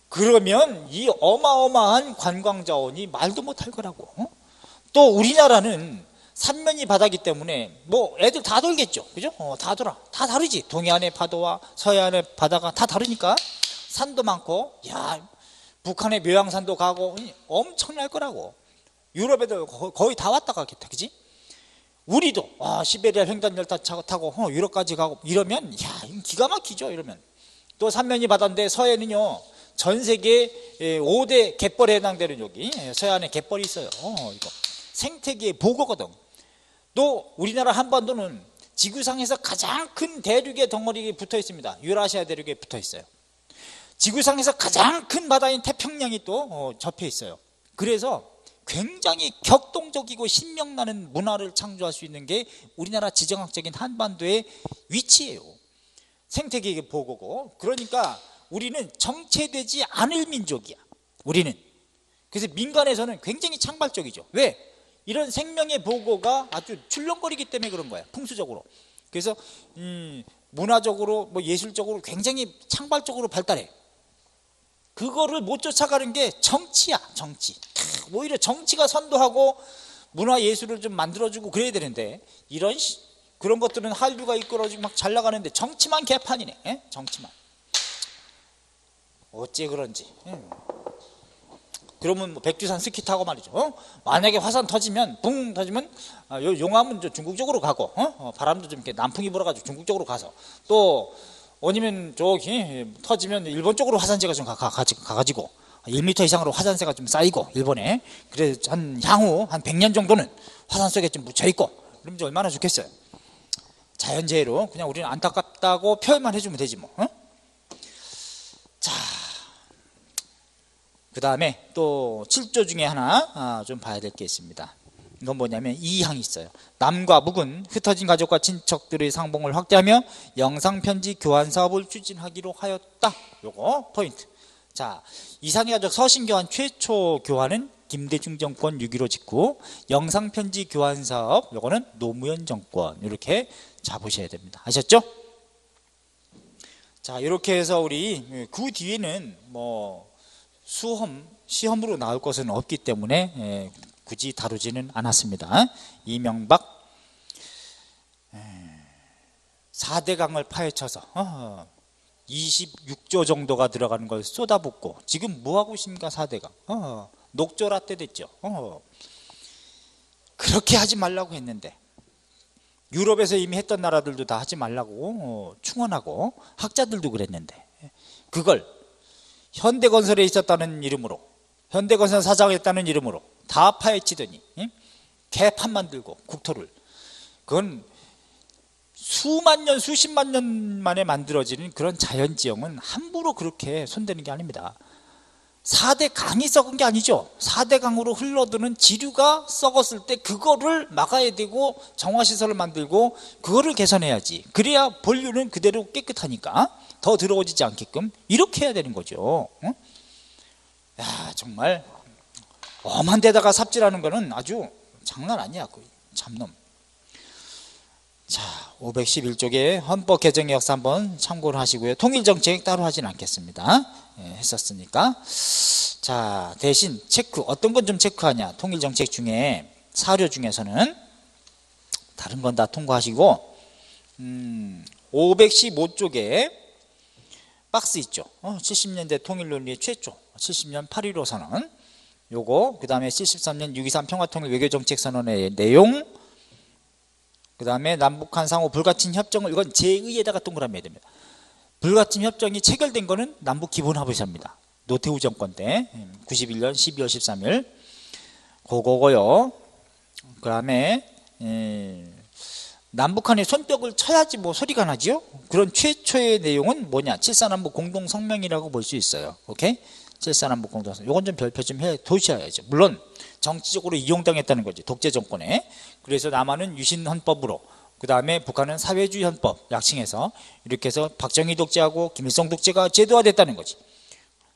Speaker 1: 그러면 이 어마어마한 관광 자원이 말도 못할 거라고. 또 우리나라는 삼면이 바다기 때문에 애들 다 돌겠죠, 그죠? 다 돌아. 다 다르지. 동해안의 파도와 서해안의 바다가 다 다르니까 산도 많고, 북한의 묘양산도 가고 엄청날 거라고. 유럽 애들 거의 다 왔다 가겠다, 그지? 우리도 시베리아 횡단열차 타고 유럽까지 가고 이러면 기가 막히죠. 이러면 또 삼면이 바다인데 서해는요 전 세계 5대 갯벌에 해당되는 여기 서해안에 갯벌이 있어요. 이거 생태계의 보고거든. 또 우리나라 한반도는 지구상에서 가장 큰 대륙의 덩어리에 붙어 있습니다. 유라시아 대륙에 붙어 있어요. 지구상에서 가장 큰 바다인 태평양이 또 접해 있어요. 그래서 굉장히 격동적이고 신명나는 문화를 창조할 수 있는 게 우리나라 지정학적인 한반도의 위치예요. 생태계의 보고고. 그러니까 우리는 정체되지 않을 민족이야. 우리는. 그래서 민간에서는 굉장히 창발적이죠. 왜? 이런 생명의 보고가 아주 출렁거리기 때문에 그런 거야. 풍수적으로. 그래서 문화적으로 예술적으로 굉장히 창발적으로 발달해. 그거를 못 쫓아가는 게 정치야. 정치. 오히려 정치가 선도하고 문화예술을 좀 만들어주고 그래야 되는데 그런 것들은 한류가 이끌어지고 막 잘 나가는데 정치만 개판이네. 정치만. 어째 그런지. 그러면 백두산 스키 타고 말이죠. 만약에 화산 터지면 붕 터지면 용암은 중국 쪽으로 가고 바람도 좀 이렇게 남풍이 불어가지고 중국 쪽으로 가서 또 아니면 저기 터지면 일본 쪽으로 화산재가 좀 가가지고 1m 이상으로 화산재가 좀 쌓이고 일본에 그래서 향후 한 100년 정도는 화산 속에 좀 묻혀있고 그러면 얼마나 좋겠어요. 자연재해로 그냥 우리는 안타깝다고 표현만 해주면 되지 뭐. 자, 그 다음에 또 7조 중에 하나 좀 봐야 될 게 있습니다. 이건 뭐냐면 2항이 있어요. 남과 북은 흩어진 가족과 친척들의 상봉을 확대하며 영상편지 교환 사업을 추진하기로 하였다. 요거 포인트. 자, 이상의 가족 서신교환 최초 교환은 김대중 정권 6.15 직후, 영상편지 교환 사업 요거는 노무현 정권. 이렇게 잡으셔야 됩니다. 아셨죠? 자, 이렇게 해서 우리 그 뒤에는 시험으로 나올 것은 없기 때문에 굳이 다루지는 않았습니다. 이명박 4대강을 파헤쳐서 26조 정도가 들어가는 걸 쏟아붓고 지금 뭐하고 있습니까? 4대강 녹조라떼 됐죠. 그렇게 하지 말라고 했는데 유럽에서 이미 했던 나라들도 다 하지 말라고 충원하고 학자들도 그랬는데 그걸 현대건설에 있었다는 이름으로 현대건설 사장했다는 이름으로 다 파헤치더니 개판 만들고 국토를 그건 수만 년, 수십만 년 만에 만들어지는 그런 자연지형은 함부로 그렇게 손대는 게 아닙니다. 4대 강이 썩은 게 아니죠. 4대 강으로 흘러드는 지류가 썩었을 때 그거를 막아야 되고 정화시설을 만들고 그거를 개선해야지. 그래야 본류는 그대로 깨끗하니까 더 들어오지 않게끔 이렇게 해야 되는 거죠. 야, 정말 엄한 데다가 삽질하는 거는 아주 장난 아니야. 그 참놈. 자, 511쪽에 헌법 개정의 역사 한번 참고를 하시고요. 통일정책 따로 하진 않겠습니다. 했었으니까. 자, 대신 체크, 어떤 건 좀 체크하냐. 통일정책 중에 사료 중에서는 다른 건 다 통과하시고 515쪽에 박스 있죠. 70년대 통일논리의 최초 70년 8.15 선언, 요거, 그 다음에 73년 6.23 평화통일 외교정책 선언의 내용, 그 다음에 남북한 상호 불가침 협정을, 이건 제2에다가 동그라미 해야 됩니다. 불가침 협정이 체결된 거는 남북 기본합의서입니다. 노태우 정권 때 91년 12월 13일 그거고요. 그 다음에 남북한의 손뼉을 쳐야지 뭐 소리가 나지요. 그런 최초의 내용은 뭐냐, 7.4남북 공동성명이라고 볼 수 있어요. 오케이? 7.4남북 공동성명, 요건 좀 별표 좀 해 두셔야죠. 물론 정치적으로 이용당했다는 거지, 독재 정권에. 그래서 남한은 유신헌법으로, 그 다음에 북한은 사회주의 헌법 약칭해서 이렇게 해서 박정희 독재하고 김일성 독재가 제도화됐다는 거지.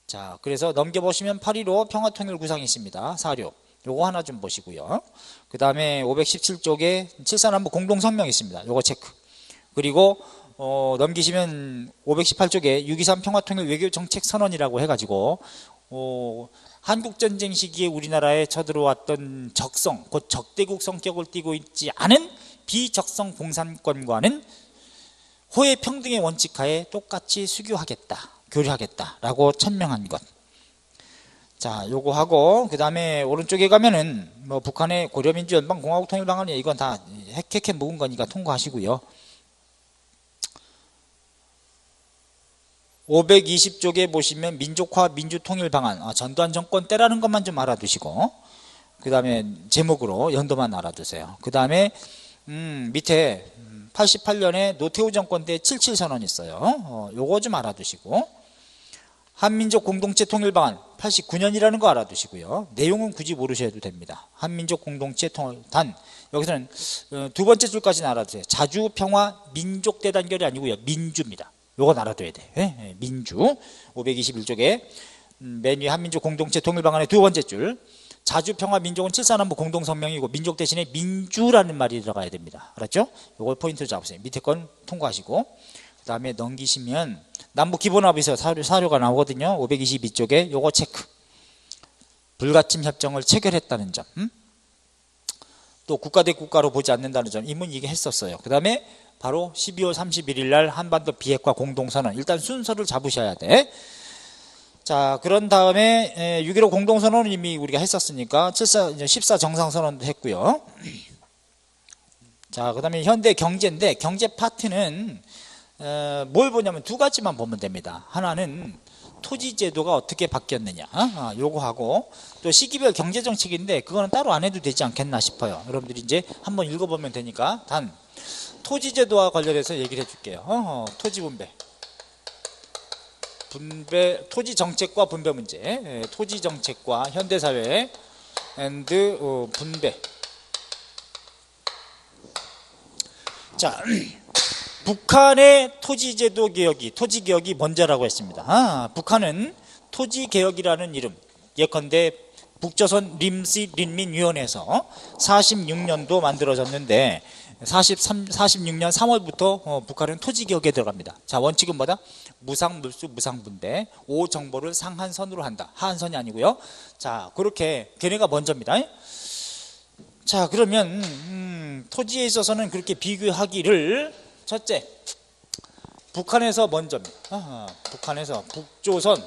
Speaker 1: 자, 그래서 넘겨보시면 8.15 평화통일 구상이 있습니다. 사료, 요거 하나 좀 보시고요. 그 다음에 517쪽에 7.4남북 공동성명이 있습니다. 요거 체크. 그리고 넘기시면 518쪽에 6.23 평화통일 외교정책 선언이라고 해가지고 한국전쟁 시기에 우리나라에 쳐들어왔던 적성, 곧 적대국 성격을 띠고 있지 않은 비적성 공산권과는 호혜 평등의 원칙하에 똑같이 수교하겠다, 교류하겠다라고 천명한 것. 자, 요거 하고, 그 다음에 오른쪽에 가면은 뭐 북한의 고려민주연방공화국 통일방안이, 이건 다 핵 묵은 거니까 통과하시고요. 520쪽에 보시면 민족화 민주통일방안, 전두환 정권 때라는 것만 좀 알아두시고, 그 다음에 제목으로 연도만 알아두세요. 그 다음에 밑에 88년에 노태우 정권 때 77선언 있어요. 요거 좀 알아두시고, 한민족 공동체 통일방안 89년이라는 거 알아두시고요. 내용은 굳이 모르셔도 됩니다. 한민족 공동체 통일단, 여기서는 두 번째 줄까지는 알아두세요. 자주평화 민족대단결이 아니고요, 민주입니다. 요건 알아둬야 돼. 민주. 521쪽에 맨 위 한민족 공동체 통일방안의 두 번째 줄, 자주평화 민족은 7.4남북 공동성명이고 민족 대신에 민주라는 말이 들어가야 됩니다. 알았죠? 요걸 포인트로 잡으세요. 밑에 건 통과하시고, 그 다음에 넘기시면 남북 기본합의서 사료가 나오거든요. 522쪽에 요거 체크. 불가침 협정을 체결했다는 점, 또 국가 대 국가로 보지 않는다는 점, 이 문 이게 했었어요. 그 다음에 바로 12월 31일 날 한반도 비핵화 공동선언, 일단 순서를 잡으셔야 돼. 자, 그런 다음에 6.15 공동선언은 이미 우리가 했었으니까 14 정상선언도 했고요. 자, 그 다음에 현대 경제인데, 경제 파트는 뭘 보냐면 두 가지만 보면 됩니다. 하나는 토지 제도가 어떻게 바뀌었느냐, 요거 하고, 또 시기별 경제 정책인데 그거는 따로 안 해도 되지 않겠나 싶어요. 여러분들이 이제 한번 읽어보면 되니까. 단 토지 제도와 관련해서 얘기를 해줄게요. 토지 분배, 토지 정책과 분배 문제, 토지 정책과 현대 사회 앤드 분배. 자, 북한의 토지제도 개혁이, 토지 개혁이 먼저라고 했습니다. 북한은 토지 개혁이라는 이름, 예컨대 북조선 림시 린민위원회에서 46년도 만들어졌는데 46년 3월부터 북한은 토지 개혁에 들어갑니다. 자, 원칙은 뭐다? 무상물수 무상분배, 5정보를 상한선으로 한다. 하한선이 아니고요. 자, 그렇게 걔네가 먼저입니다. 자, 그러면 토지에 있어서는 그렇게 비교하기를, 첫째, 북한에서 먼저입니다. 북한에서 북조선,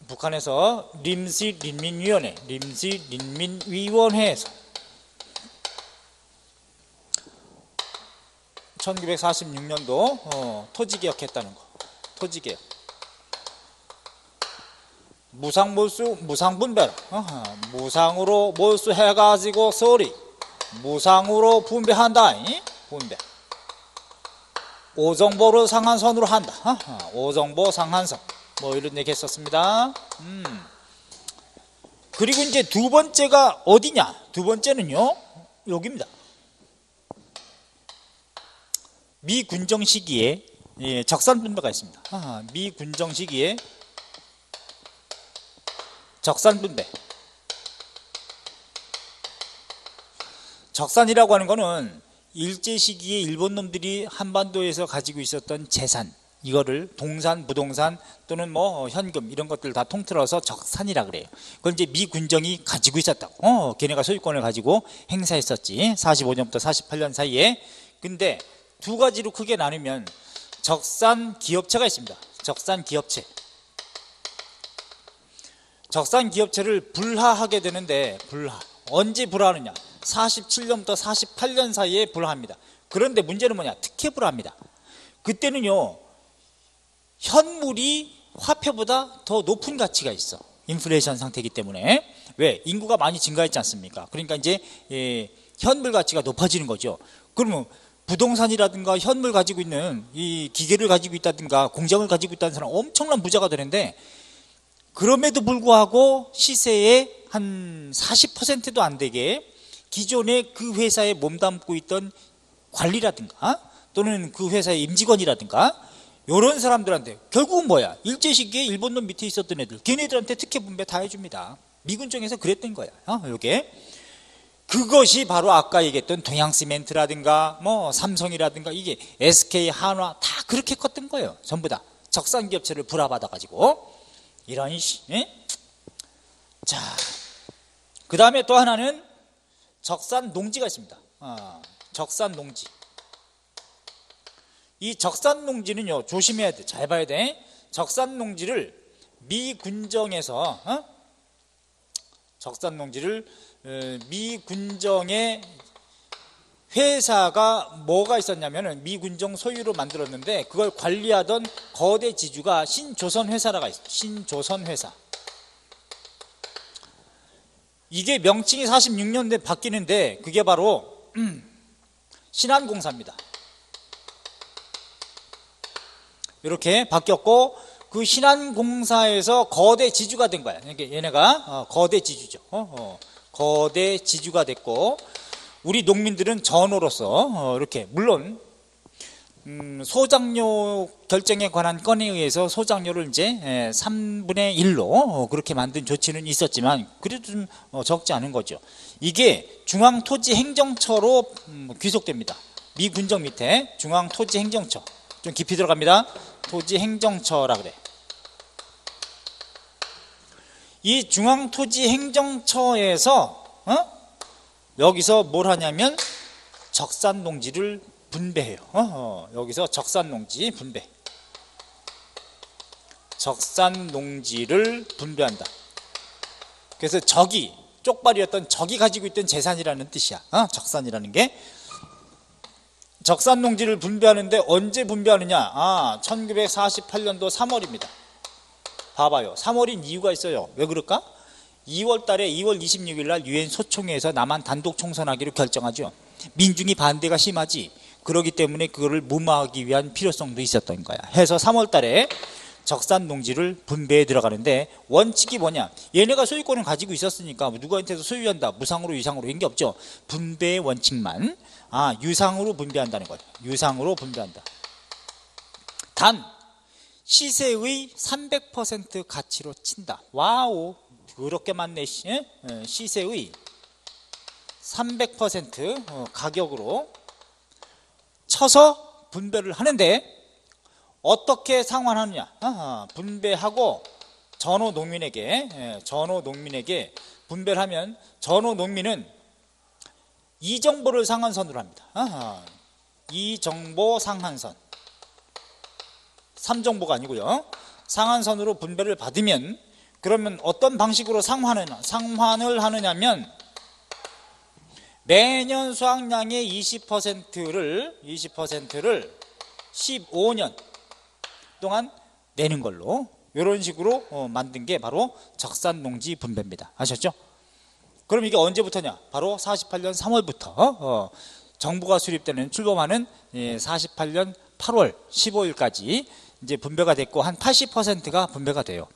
Speaker 1: 북한에서 림시 린민위원회, 림시 린민위원회에서 1946년도 토지개혁했다는 거. 토지개혁. 무상몰수 무상분배, 무상으로 몰수해가지고 서리 무상으로 분배한다. 분배. 오정보를 상한선으로 한다. 오정보 상한선. 뭐 이런 얘기 했었습니다. 그리고 이제 두 번째가 어디냐? 두 번째는요, 여기입니다. 미군정 시기에 적산 분배가 있습니다. 미군정 시기에 적산 분배. 적산이라고 하는 거는 일제 시기에 일본 놈들이 한반도에서 가지고 있었던 재산, 이거를 동산, 부동산 또는 뭐 현금 이런 것들 다 통틀어서 적산이라 그래요. 그걸 이제 미군정이 가지고 있었다고. 걔네가 소유권을 가지고 행사했었지. 45년부터 48년 사이에. 근데 두 가지로 크게 나누면 적산 기업체가 있습니다. 적산 기업체. 적산 기업체를 불하하게 되는데, 언제 불하느냐? 47년부터 48년 사이에 불하합니다. 그런데 문제는 뭐냐? 특혜 불하합니다. 그때는요, 현물이 화폐보다 더 높은 가치가 있어. 인플레이션 상태이기 때문에. 왜? 인구가 많이 증가했지 않습니까? 그러니까 이제 현물 가치가 높아지는 거죠. 그러면 부동산이라든가 현물 가지고 있는, 이 기계를 가지고 있다든가 공장을 가지고 있다는 사람 엄청난 부자가 되는데, 그럼에도 불구하고 시세의 한 40%도 안 되게 기존에 그 회사에 몸담고 있던 관리라든가 또는 그 회사의 임직원이라든가 이런 사람들한테 결국은 뭐야? 일제 시기에 일본놈 밑에 있었던 애들, 걔네들한테 특혜 분배 다 해줍니다. 미군정에서 그랬던 거야. 요게 그것이 바로 아까 얘기했던 동양시멘트라든가 뭐 삼성이라든가 이게 SK 한화 다 그렇게 컸던 거예요. 전부 다 적산기업체를 불화받아가지고 이런 자, 그 다음에 또 하나는 적산 농지가 있습니다. 적산 농지. 이 적산 농지는요, 조심해야 돼. 잘 봐야 돼. 적산 농지를 미군정에서 적산 농지를 미군정의 회사가 뭐가 있었냐면은 미군정 소유로 만들었는데 그걸 관리하던 거대 지주가 신조선 회사라가 있어요. 신조선 회사. 이게 명칭이 46년대 바뀌는데 그게 바로 신한공사입니다. 이렇게 바뀌었고 그 신한공사에서 거대 지주가 된 거야. 얘네가 거대 지주죠. 거대 지주가 됐고 우리 농민들은 전호로서 이렇게 물론 소작료 결정에 관한 건에 의해서 소작료를 이제 3분의 1로 그렇게 만든 조치는 있었지만 그래도 좀 적지 않은 거죠. 이게 중앙토지행정처로 귀속됩니다. 미군정 밑에 중앙토지행정처. 좀 깊이 들어갑니다. 토지행정처라 그래. 이 중앙토지행정처에서 여기서 뭘 하냐면 적산농지를 분배해요. 여기서 적산농지 분배. 적산농지를 분배한다. 그래서 적이, 쪽발이었던 적이 가지고 있던 재산이라는 뜻이야. 적산이라는 게. 적산농지를 분배하는데 언제 분배하느냐? 1948년도 3월입니다. 봐봐요. 3월인 이유가 있어요. 왜 그럴까? 2월 달에 2월 26일 날 유엔 소총회에서 남한 단독 총선하기로 결정하죠. 민중이 반대가 심하지. 그렇기 때문에 그거를 무마하기 위한 필요성도 있었던 거야. 해서 3월 달에 적산 농지를 분배에 들어가는데 원칙이 뭐냐? 얘네가 소유권을 가지고 있었으니까 누구한테도 소유한다. 무상으로 유상으로 이런 게 없죠. 분배의 원칙만 유상으로 분배한다는 거예요. 유상으로 분배한다. 단 시세의 300% 가치로 친다. 와우, 그렇게 많네. 시세의 300% 가격으로 쳐서 분배를 하는데 어떻게 상환하느냐? 분배하고 전호 농민에게 분배를 하면 전호 농민은 이정보를 상한선으로 합니다. 이정보 상한선. 3정보가 아니고요. 상한선으로 분배를 받으면 그러면 어떤 방식으로 상환을 하느냐면 매년 수확량의 20%를 15년 동안 내는 걸로 이런 식으로 만든 게 바로 적산농지 분배입니다. 아셨죠? 그럼 이게 언제부터냐? 바로 48년 3월부터 정부가 수립되는 출범하는 48년 8월 15일까지 이제 분배가 됐고 한 80%가 분배가 돼요.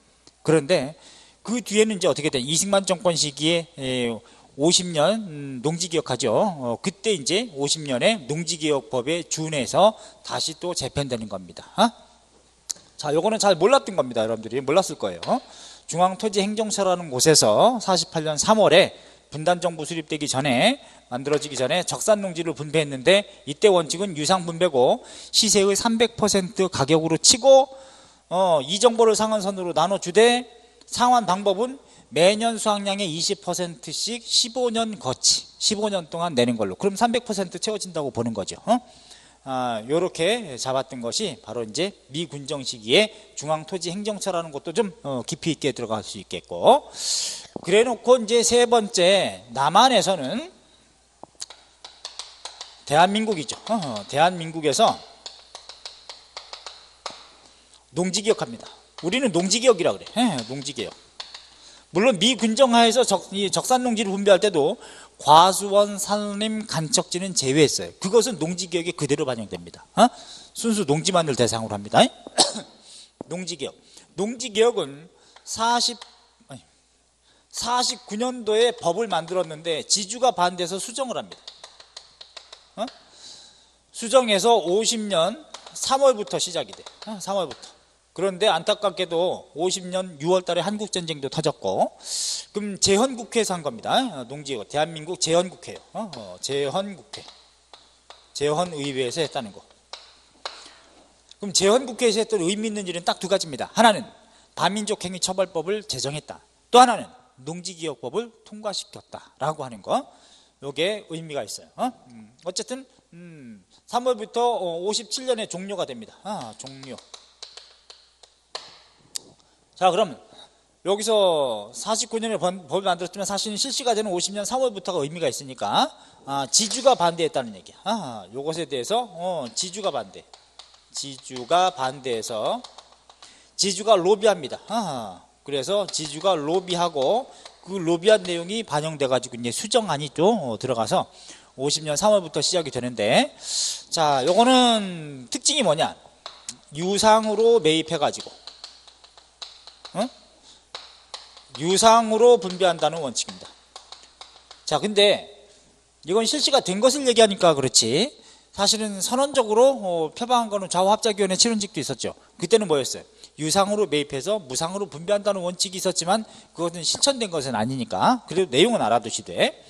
Speaker 1: 그런데 그 뒤에는 이제 어떻게 돼? 이승만 정권 시기에 50년 농지개혁하죠. 그때 이제 50년에 농지개혁법에 준해서 다시 또 재편되는 겁니다. 자, 요거는 잘 몰랐던 겁니다. 여러분들이 몰랐을 거예요. 중앙토지행정처라는 곳에서 48년 3월에 분단정부 수립되기 전에 만들어지기 전에 적산농지를 분배했는데 이때 원칙은 유상분배고 시세의 300% 가격으로 치고 이정보를 상한선으로 나눠주되 상환 방법은 매년 수확량의 20%씩 15년 거치 15년 동안 내는 걸로. 그럼 300% 채워진다고 보는 거죠. 요렇게 잡았던 것이 바로 이제 미군정 시기에 중앙토지행정처라는 것도 좀 깊이 있게 들어갈 수 있겠고, 그래 놓고 이제 세 번째 남한에서는 대한민국이죠. 대한민국에서 농지개혁합니다. 우리는 농지개혁이라 그래. 농지개혁. 물론 미군정하에서 적산농지를 분배할 때도 과수원, 산림, 간척지는 제외했어요. 그것은 농지개혁에 그대로 반영됩니다. 순수 농지만을 대상으로 합니다. 농지개혁. 농지개혁은 49년도에 법을 만들었는데 지주가 반대해서 수정을 합니다. 수정해서 50년 3월부터 시작이 돼. 3월부터. 그런데 안타깝게도 50년 6월 달에 한국전쟁도 터졌고, 그럼 재헌국회에서 한 겁니다. 농지개혁. 대한민국 재헌국회예요. 재헌국회. 재헌의회에서 했다는 거. 그럼 재헌국회에서 했던 의미 있는 일은 딱 두 가지입니다. 하나는 반민족행위 처벌법을 제정했다. 또 하나는 농지개혁법을 통과시켰다라고 하는 거. 요게 의미가 있어요. 어쨌든 3월부터 57년에 종료가 됩니다. 종료. 자, 그럼 여기서 49년에 법을 만들었지만 사실은 실시가 되는 50년 3월부터가 의미가 있으니까 지주가 반대했다는 얘기야. 요것에 대해서 지주가 반대. 지주가 반대해서 지주가 로비합니다. 그래서 지주가 로비하고 그 로비한 내용이 반영돼 가지고 이제 수정안이 또 들어가서 50년 3월부터 시작이 되는데, 자, 요거는 특징이 뭐냐? 유상으로 매입해 가지고 유상으로 분배한다는 원칙입니다. 자, 근데 이건 실시가 된 것을 얘기하니까 그렇지, 사실은 선언적으로 표방한 거는 좌우합작위원회 칠원직도 있었죠. 그때는 뭐였어요? 유상으로 매입해서 무상으로 분배한다는 원칙이 있었지만 그것은 실천된 것은 아니니까 그래도 내용은 알아두시되,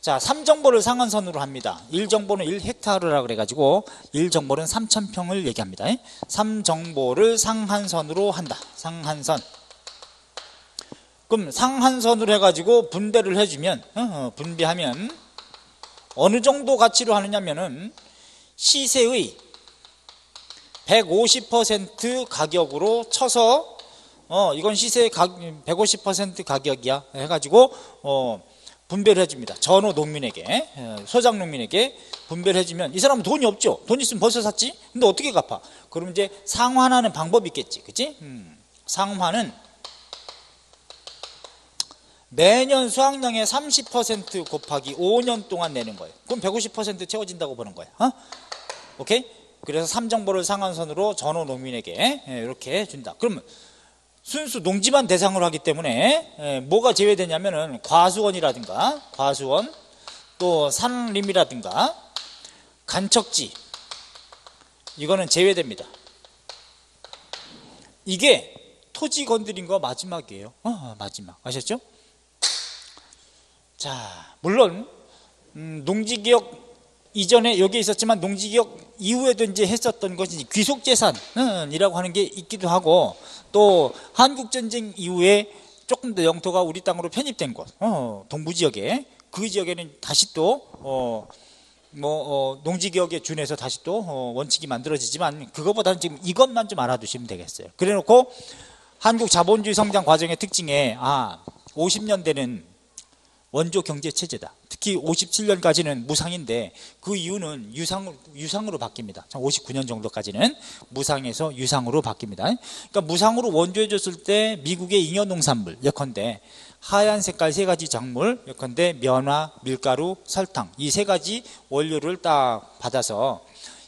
Speaker 1: 자, 3정보를 상한선으로 합니다. 1정보는 1헥타르라 그래가지고 1정보는 3,000평을 얘기합니다. 3정보를 상한선으로 한다. 상한선. 그럼 상한선으로 해가지고 분배를 해주면, 분배하면 어느 정도 가치로 하느냐면은 시세의 150% 가격으로 쳐서, 이건 시세의 150% 가격이야 해가지고 분배를 해줍니다. 전호 농민에게, 소작 농민에게 분배를 해주면 이 사람은 돈이 없죠. 돈 있으면 벌써 샀지. 근데 어떻게 갚아? 그럼 이제 상환하는 방법이 있겠지, 그치? 상환은 매년 수확량의 30% 곱하기 5년 동안 내는 거예요. 그럼 150% 채워진다고 보는 거예요. 오케이? 그래서 3정보를 상한선으로 전호 농민에게 이렇게 준다. 그러면 순수 농지만 대상으로 하기 때문에 뭐가 제외되냐면은 과수원이라든가, 과수원, 또 산림이라든가 간척지, 이거는 제외됩니다. 이게 토지 건드린 거 마지막이에요. 마지막. 아셨죠? 자, 물론 농지개혁 이전에 여기에 있었지만 농지개혁 이후에도 이제 했었던 것이 귀속재산이라고 하는 게 있기도 하고, 또 한국전쟁 이후에 조금 더 영토가 우리 땅으로 편입된 곳, 동부지역에, 그 지역에는 다시 또 농지개혁에 준해서 다시 또 원칙이 만들어지지만, 그거보다는 지금 이것만 좀 알아두시면 되겠어요. 그래 놓고 한국 자본주의 성장 과정의 특징에 50년대는 원조 경제 체제다. 특히 57년까지는 무상인데 그 이유는 유상으로 바뀝니다. 59년 정도까지는 무상에서 유상으로 바뀝니다. 그러니까 무상으로 원조해 줬을 때 미국의 잉여 농산물 예컨대 하얀 색깔 세 가지 작물 예컨대 면화, 밀가루, 설탕 이 세 가지 원료를 딱 받아서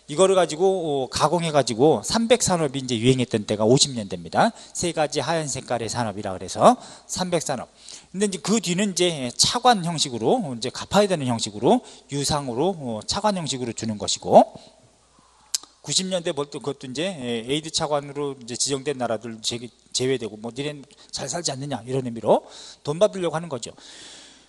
Speaker 1: 이거를 가지고 가공해 가지고 300산업이 이제 유행했던 때가 50년대입니다. 세 가지 하얀 색깔의 산업이라 그래서 300산업. 근데 이제 그 뒤는 이제 차관 형식으로 이제 갚아야 되는 형식으로 유상으로 차관 형식으로 주는 것이고 90년대 볼 때 그것도 이제 에이드 차관으로 이제 지정된 나라들 제외되고 뭐 니넨 잘 살지 않느냐 이런 의미로 돈 받으려고 하는 거죠.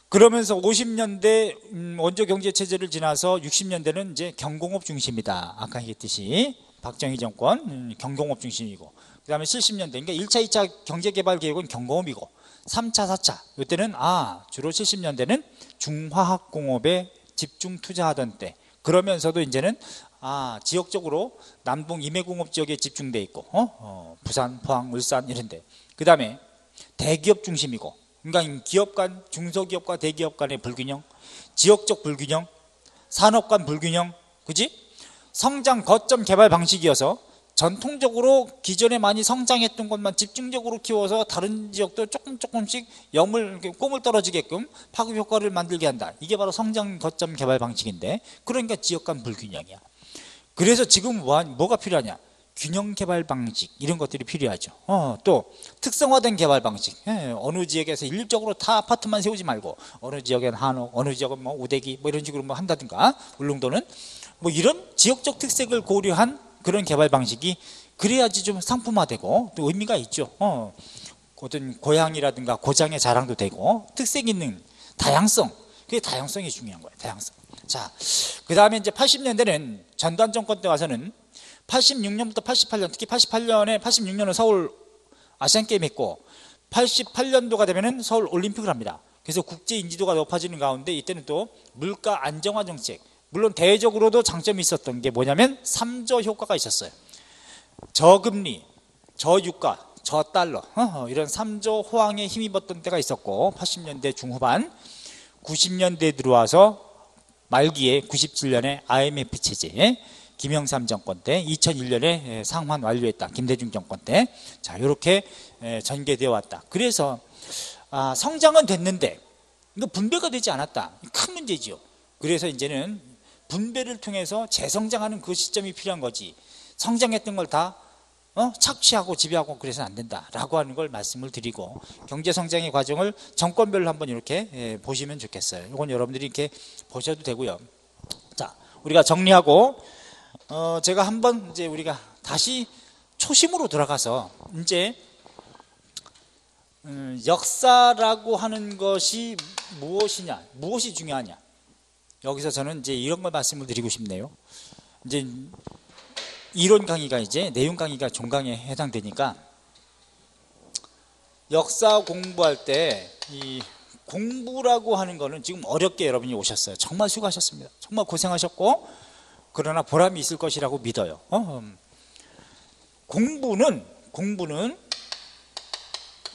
Speaker 1: 그러면서 50년대 원조 경제 체제를 지나서 60년대는 이제 경공업 중심이다. 아까 얘기했듯이 박정희 정권 경공업 중심이고 그다음에 70년대 그러니까 1차, 2차 경제개발 계획은 경공업이고 3차, 4차 이때는 주로 70년대는 중화학공업에 집중 투자하던 때 그러면서도 이제는 지역적으로 남북 임해공업 지역에 집중돼 있고 부산, 포항, 울산 이런 데 그다음에 대기업 중심이고 그러니까 기업 간, 중소기업과 대기업 간의 불균형 지역적 불균형 산업 간 불균형 그지? 성장 거점 개발 방식이어서 전통적으로 기존에 많이 성장했던 것만 집중적으로 키워서 다른 지역도 조금씩 꿈을 떨어지게끔 파급 효과를 만들게 한다. 이게 바로 성장 거점 개발 방식인데 그러니까 지역 간 불균형이야. 그래서 지금 뭐가 필요하냐? 균형 개발 방식 이런 것들이 필요하죠. 또 특성화된 개발 방식 어느 지역에서 일률적으로 다 아파트만 세우지 말고 어느 지역엔 한옥 어느 지역은 뭐 우대기 뭐 이런 식으로 뭐 한다든가 울릉도는 뭐 이런 지역적 특색을 고려한 그런 개발 방식이 그래야지 좀 상품화되고 또 의미가 있죠. 어떤 고향이라든가 고장의 자랑도 되고 특색 있는 다양성 그게 다양성이 중요한 거예요. 다양성. 자, 그 다음에 이제 80년대는 전두환 정권 때 와서는 86년부터 88년 특히 86년은 서울 아시안게임 했고 88년도가 되면은 서울 올림픽을 합니다. 그래서 국제 인지도가 높아지는 가운데 이때는 또 물가 안정화 정책 물론 대외적으로도 장점이 있었던 게 뭐냐면 3조 효과가 있었어요. 저금리, 저유가, 저달러 이런 3조 호황에 힘입었던 때가 있었고 80년대 중후반 90년대에 들어와서 말기에 97년에 IMF 체제 김영삼 정권 때 2001년에 상환 완료했다. 김대중 정권 때. 자, 이렇게 전개되어 왔다. 그래서 성장은 됐는데 이거 분배가 되지 않았다. 큰 문제지요. 그래서 이제는 분배를 통해서 재성장하는 그 시점이 필요한 거지. 성장했던 걸 다 착취하고 지배하고 그래서는 안 된다라고 하는 걸 말씀을 드리고 경제 성장의 과정을 정권별로 한번 이렇게 보시면 좋겠어요. 이건 여러분들이 이렇게 보셔도 되고요. 자, 우리가 정리하고 제가 한번 이제 우리가 다시 초심으로 돌아가서 이제 역사라고 하는 것이 무엇이냐, 무엇이 중요하냐. 여기서 저는 이제 이런 걸 말씀을 드리고 싶네요. 이제 이론 강의가 이제 내용 강의가 종강에 해당되니까 역사 공부할 때 이 공부라고 하는 거는 지금 어렵게 여러분이 오셨어요. 정말 수고하셨습니다. 정말 고생하셨고 그러나 보람이 있을 것이라고 믿어요.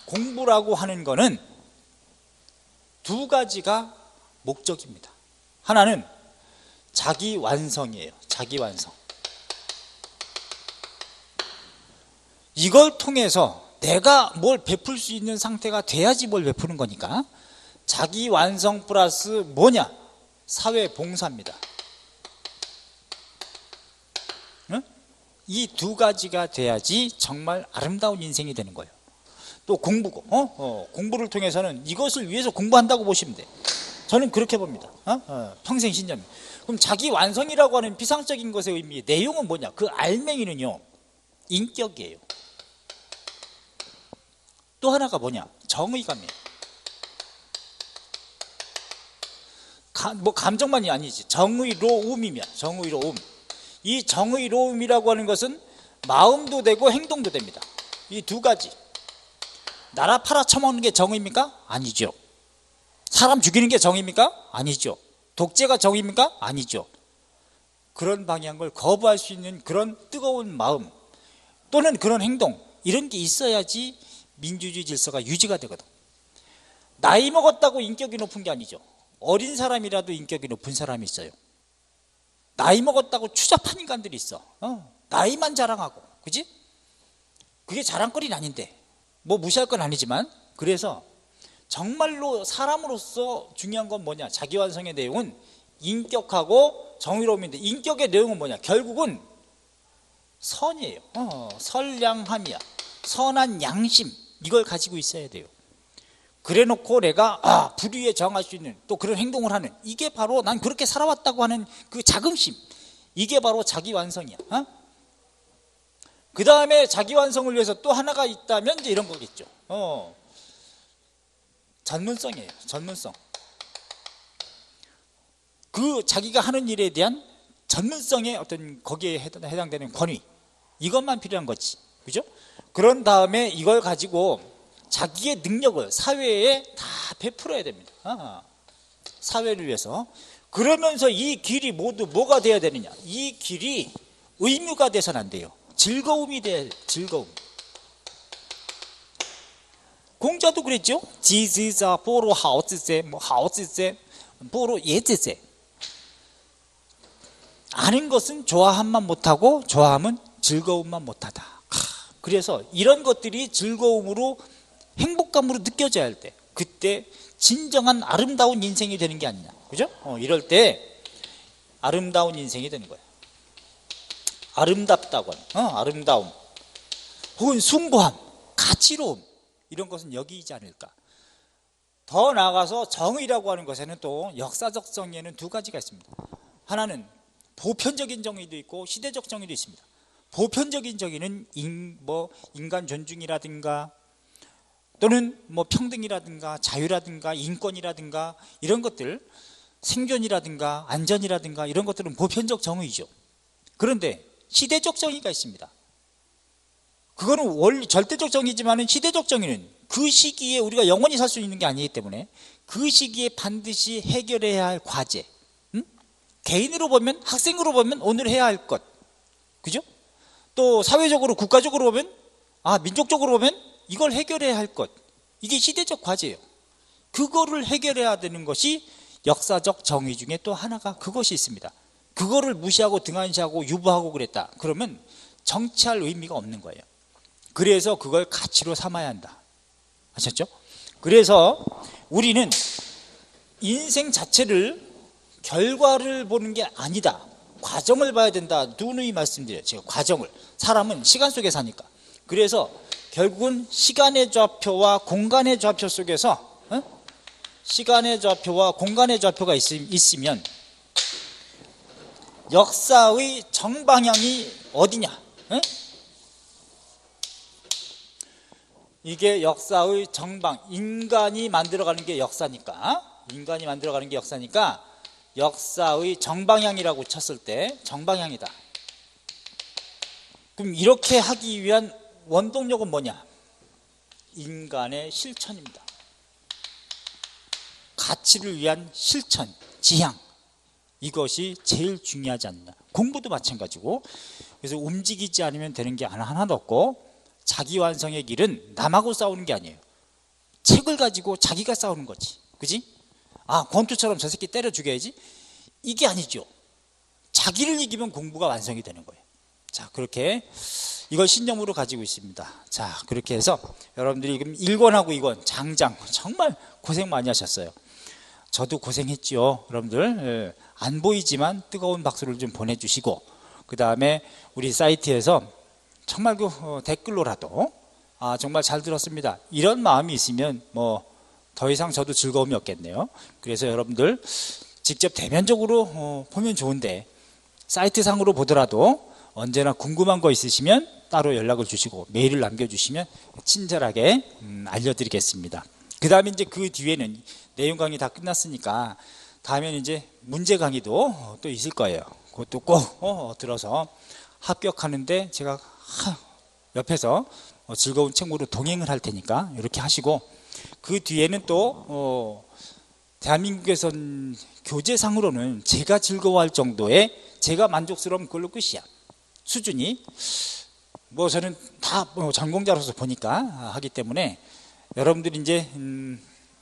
Speaker 1: 공부라고 하는 거는 두 가지가 목적입니다. 하나는 자기 완성이에요. 자기 완성. 이걸 통해서 내가 뭘 베풀 수 있는 상태가 돼야지 뭘 베푸는 거니까 자기 완성 플러스 뭐냐? 사회 봉사입니다. 이 두 가지가 돼야지 정말 아름다운 인생이 되는 거예요. 또 공부고 공부를 통해서는 이것을 위해서 공부한다고 보시면 돼요. 저는 그렇게 봅니다. 평생 신념이. 그럼 자기 완성이라고 하는 비상적인 것의 의미 내용은 뭐냐? 그 알맹이는요 인격이에요. 또 하나가 뭐냐? 정의감이에요. 뭐 감정만이 아니지. 정의로움이면 정의로움. 이 정의로움이라고 하는 것은 마음도 되고 행동도 됩니다. 이 두 가지. 나라 팔아쳐먹는 게 정의입니까? 아니죠. 사람 죽이는 게 정의입니까? 아니죠. 독재가 정의입니까? 아니죠. 그런 방향을 거부할 수 있는 그런 뜨거운 마음 또는 그런 행동 이런 게 있어야지 민주주의 질서가 유지가 되거든. 나이 먹었다고 인격이 높은 게 아니죠. 어린 사람이라도 인격이 높은 사람이 있어요. 나이 먹었다고 추잡한 인간들이 있어. 나이만 자랑하고, 그지? 그게 자랑거리는 아닌데, 뭐 무시할 건 아니지만. 그래서 정말로 사람으로서 중요한 건 뭐냐? 자기완성의 내용은 인격하고 정의로움인데, 인격의 내용은 뭐냐? 결국은 선이에요. 선량함이야. 선한 양심, 이걸 가지고 있어야 돼요. 그래 놓고 내가 불의에 저항할 수 있는 또 그런 행동을 하는, 이게 바로 난 그렇게 살아왔다고 하는 그 자긍심, 이게 바로 자기 완성이야. 그 다음에 자기 완성을 위해서 또 하나가 있다면 이제 이런 거겠죠. 전문성이에요. 전문성. 그 자기가 하는 일에 대한 전문성의 어떤 거기에 해당되는 권위, 이것만 필요한 거지, 그죠? 그런 다음에 이걸 가지고 자기의 능력을 사회에 다 베풀어야 됩니다. 사회를 위해서. 그러면서 이 길이 모두 뭐가 돼야 되느냐? 이 길이 의무가 돼서는 안 돼요. 즐거움이 돼야 돼요. 즐거움. 공자도 그랬죠. 지지자 보로 하오지제, 뭐 하오지제, 보로 예지제. 아는 것은 좋아함만 못하고 좋아함은 즐거움만 못하다. 그래서 이런 것들이 즐거움으로, 행복감으로 느껴져야 할 때, 그때 진정한 아름다운 인생이 되는 게 아니냐, 그죠? 이럴 때 아름다운 인생이 되는 거예요. 아름답다고 하는, 아름다움, 혹은 숭고함, 가치로움, 이런 것은 여기이지 않을까. 더 나아가서 정의라고 하는 것에는 또 역사적 정의에는 두 가지가 있습니다. 하나는 보편적인 정의도 있고 시대적 정의도 있습니다. 보편적인 정의는 인간 존중이라든가 또는 뭐 평등이라든가 자유라든가 인권이라든가 이런 것들, 생존이라든가 안전이라든가 이런 것들은 보편적 정의죠. 그런데 시대적 정의가 있습니다. 그거는 원래 절대적 정의지만 시대적 정의는 그 시기에 우리가 영원히 살 수 있는 게 아니기 때문에 그 시기에 반드시 해결해야 할 과제, 개인으로 보면, 학생으로 보면 오늘 해야 할 것, 그죠? 또 사회적으로, 국가적으로 보면, 민족적으로 보면 이걸 해결해야 할 것, 이게 시대적 과제예요. 그거를 해결해야 되는 것이 역사적 정의 중에 또 하나가 그것이 있습니다. 그거를 무시하고 등한시하고 유보하고 그랬다, 그러면 정치할 의미가 없는 거예요. 그래서 그걸 가치로 삼아야 한다. 아셨죠? 그래서 우리는 인생 자체를 결과를 보는 게 아니다, 과정을 봐야 된다. 누누이 말씀드려요. 제가 과정을. 사람은 시간 속에 사니까. 그래서 결국은 시간의 좌표와 공간의 좌표 속에서, 시간의 좌표와 공간의 좌표가 있으면 역사의 정방향이 어디냐? 이게 역사의 정방, 인간이 만들어가는 게 역사니까, 인간이 만들어가는 게 역사니까 역사의 정방향이라고 쳤을 때 정방향이다. 그럼 이렇게 하기 위한 원동력은 뭐냐? 인간의 실천입니다. 가치를 위한 실천, 지향, 이것이 제일 중요하지 않나. 공부도 마찬가지고. 그래서 움직이지 않으면 되는 게 하나도 없고, 자기 완성의 길은 남하고 싸우는 게 아니에요. 책을 가지고 자기가 싸우는 거지, 그지? 권투처럼 저 새끼 때려 죽여야지, 이게 아니죠. 자기를 이기면 공부가 완성이 되는 거예요. 자, 그렇게 이걸 신념으로 가지고 있습니다. 자, 그렇게 해서 여러분들이 지금 1권하고 2권 장장 정말 고생 많이 하셨어요. 저도 고생했죠. 여러분들, 안 보이지만 뜨거운 박수를 좀 보내주시고, 그 다음에 우리 사이트에서 정말 댓글로라도 정말 잘 들었습니다, 이런 마음이 있으면 뭐 더 이상 저도 즐거움이 없겠네요. 그래서 여러분들 직접 대면적으로 보면 좋은데, 사이트 상으로 보더라도 언제나 궁금한 거 있으시면 따로 연락을 주시고 메일을 남겨주시면 친절하게 알려드리겠습니다. 그 다음에 이제 그 뒤에는 내용 강의 다 끝났으니까 다음에는 이제 문제 강의도 또 있을 거예요. 그것도 꼭 들어서 합격하는데 제가 옆에서 즐거운 책무로 동행을 할 테니까 이렇게 하시고, 그 뒤에는 또 대한민국에선 교재상으로는 제가 즐거워할 정도의, 제가 만족스러운 그걸로 끝이야. 수준이 뭐 저는 다 전공자로서 보니까 하기 때문에 여러분들이 이제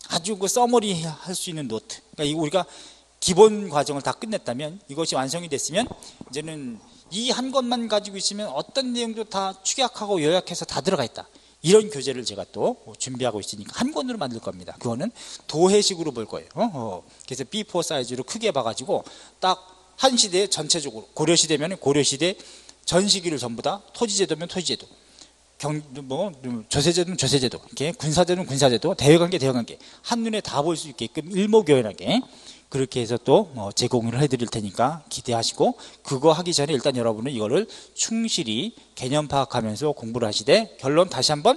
Speaker 1: 아주 그 서머리 할 수 있는 노트. 그러니까 우리가 기본 과정을 다 끝냈다면, 이것이 완성이 됐으면 이제는 이 한 것만 가지고 있으면 어떤 내용도 다 축약하고 요약해서 다 들어가 있다. 이런 교재를 제가 또 준비하고 있으니까 한 권으로 만들 겁니다. 그거는 도해식으로 볼 거예요. 그래서 B4 사이즈로 크게 봐가지고 딱 한 시대에 전체적으로, 고려시대면 고려시대 전 시기를 전부 다, 토지제도면 토지제도, 조세제도는 조세제도, 이렇게 군사제도는 군사제도, 대외관계 대외관계 한눈에 다 볼 수 있게끔 일목요연하게 그렇게 해서 또 제공을 해드릴 테니까 기대하시고, 그거 하기 전에 일단 여러분은 이거를 충실히 개념 파악하면서 공부를 하시되, 결론 다시 한번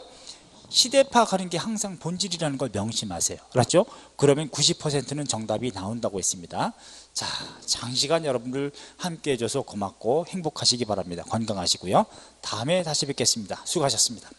Speaker 1: 시대 파악하는 게 항상 본질이라는 걸 명심하세요. 그렇죠? 그러면 90%는 정답이 나온다고 했습니다. 자, 장시간 여러분들 함께 해줘서 고맙고 행복하시기 바랍니다. 건강하시고요. 다음에 다시 뵙겠습니다. 수고하셨습니다.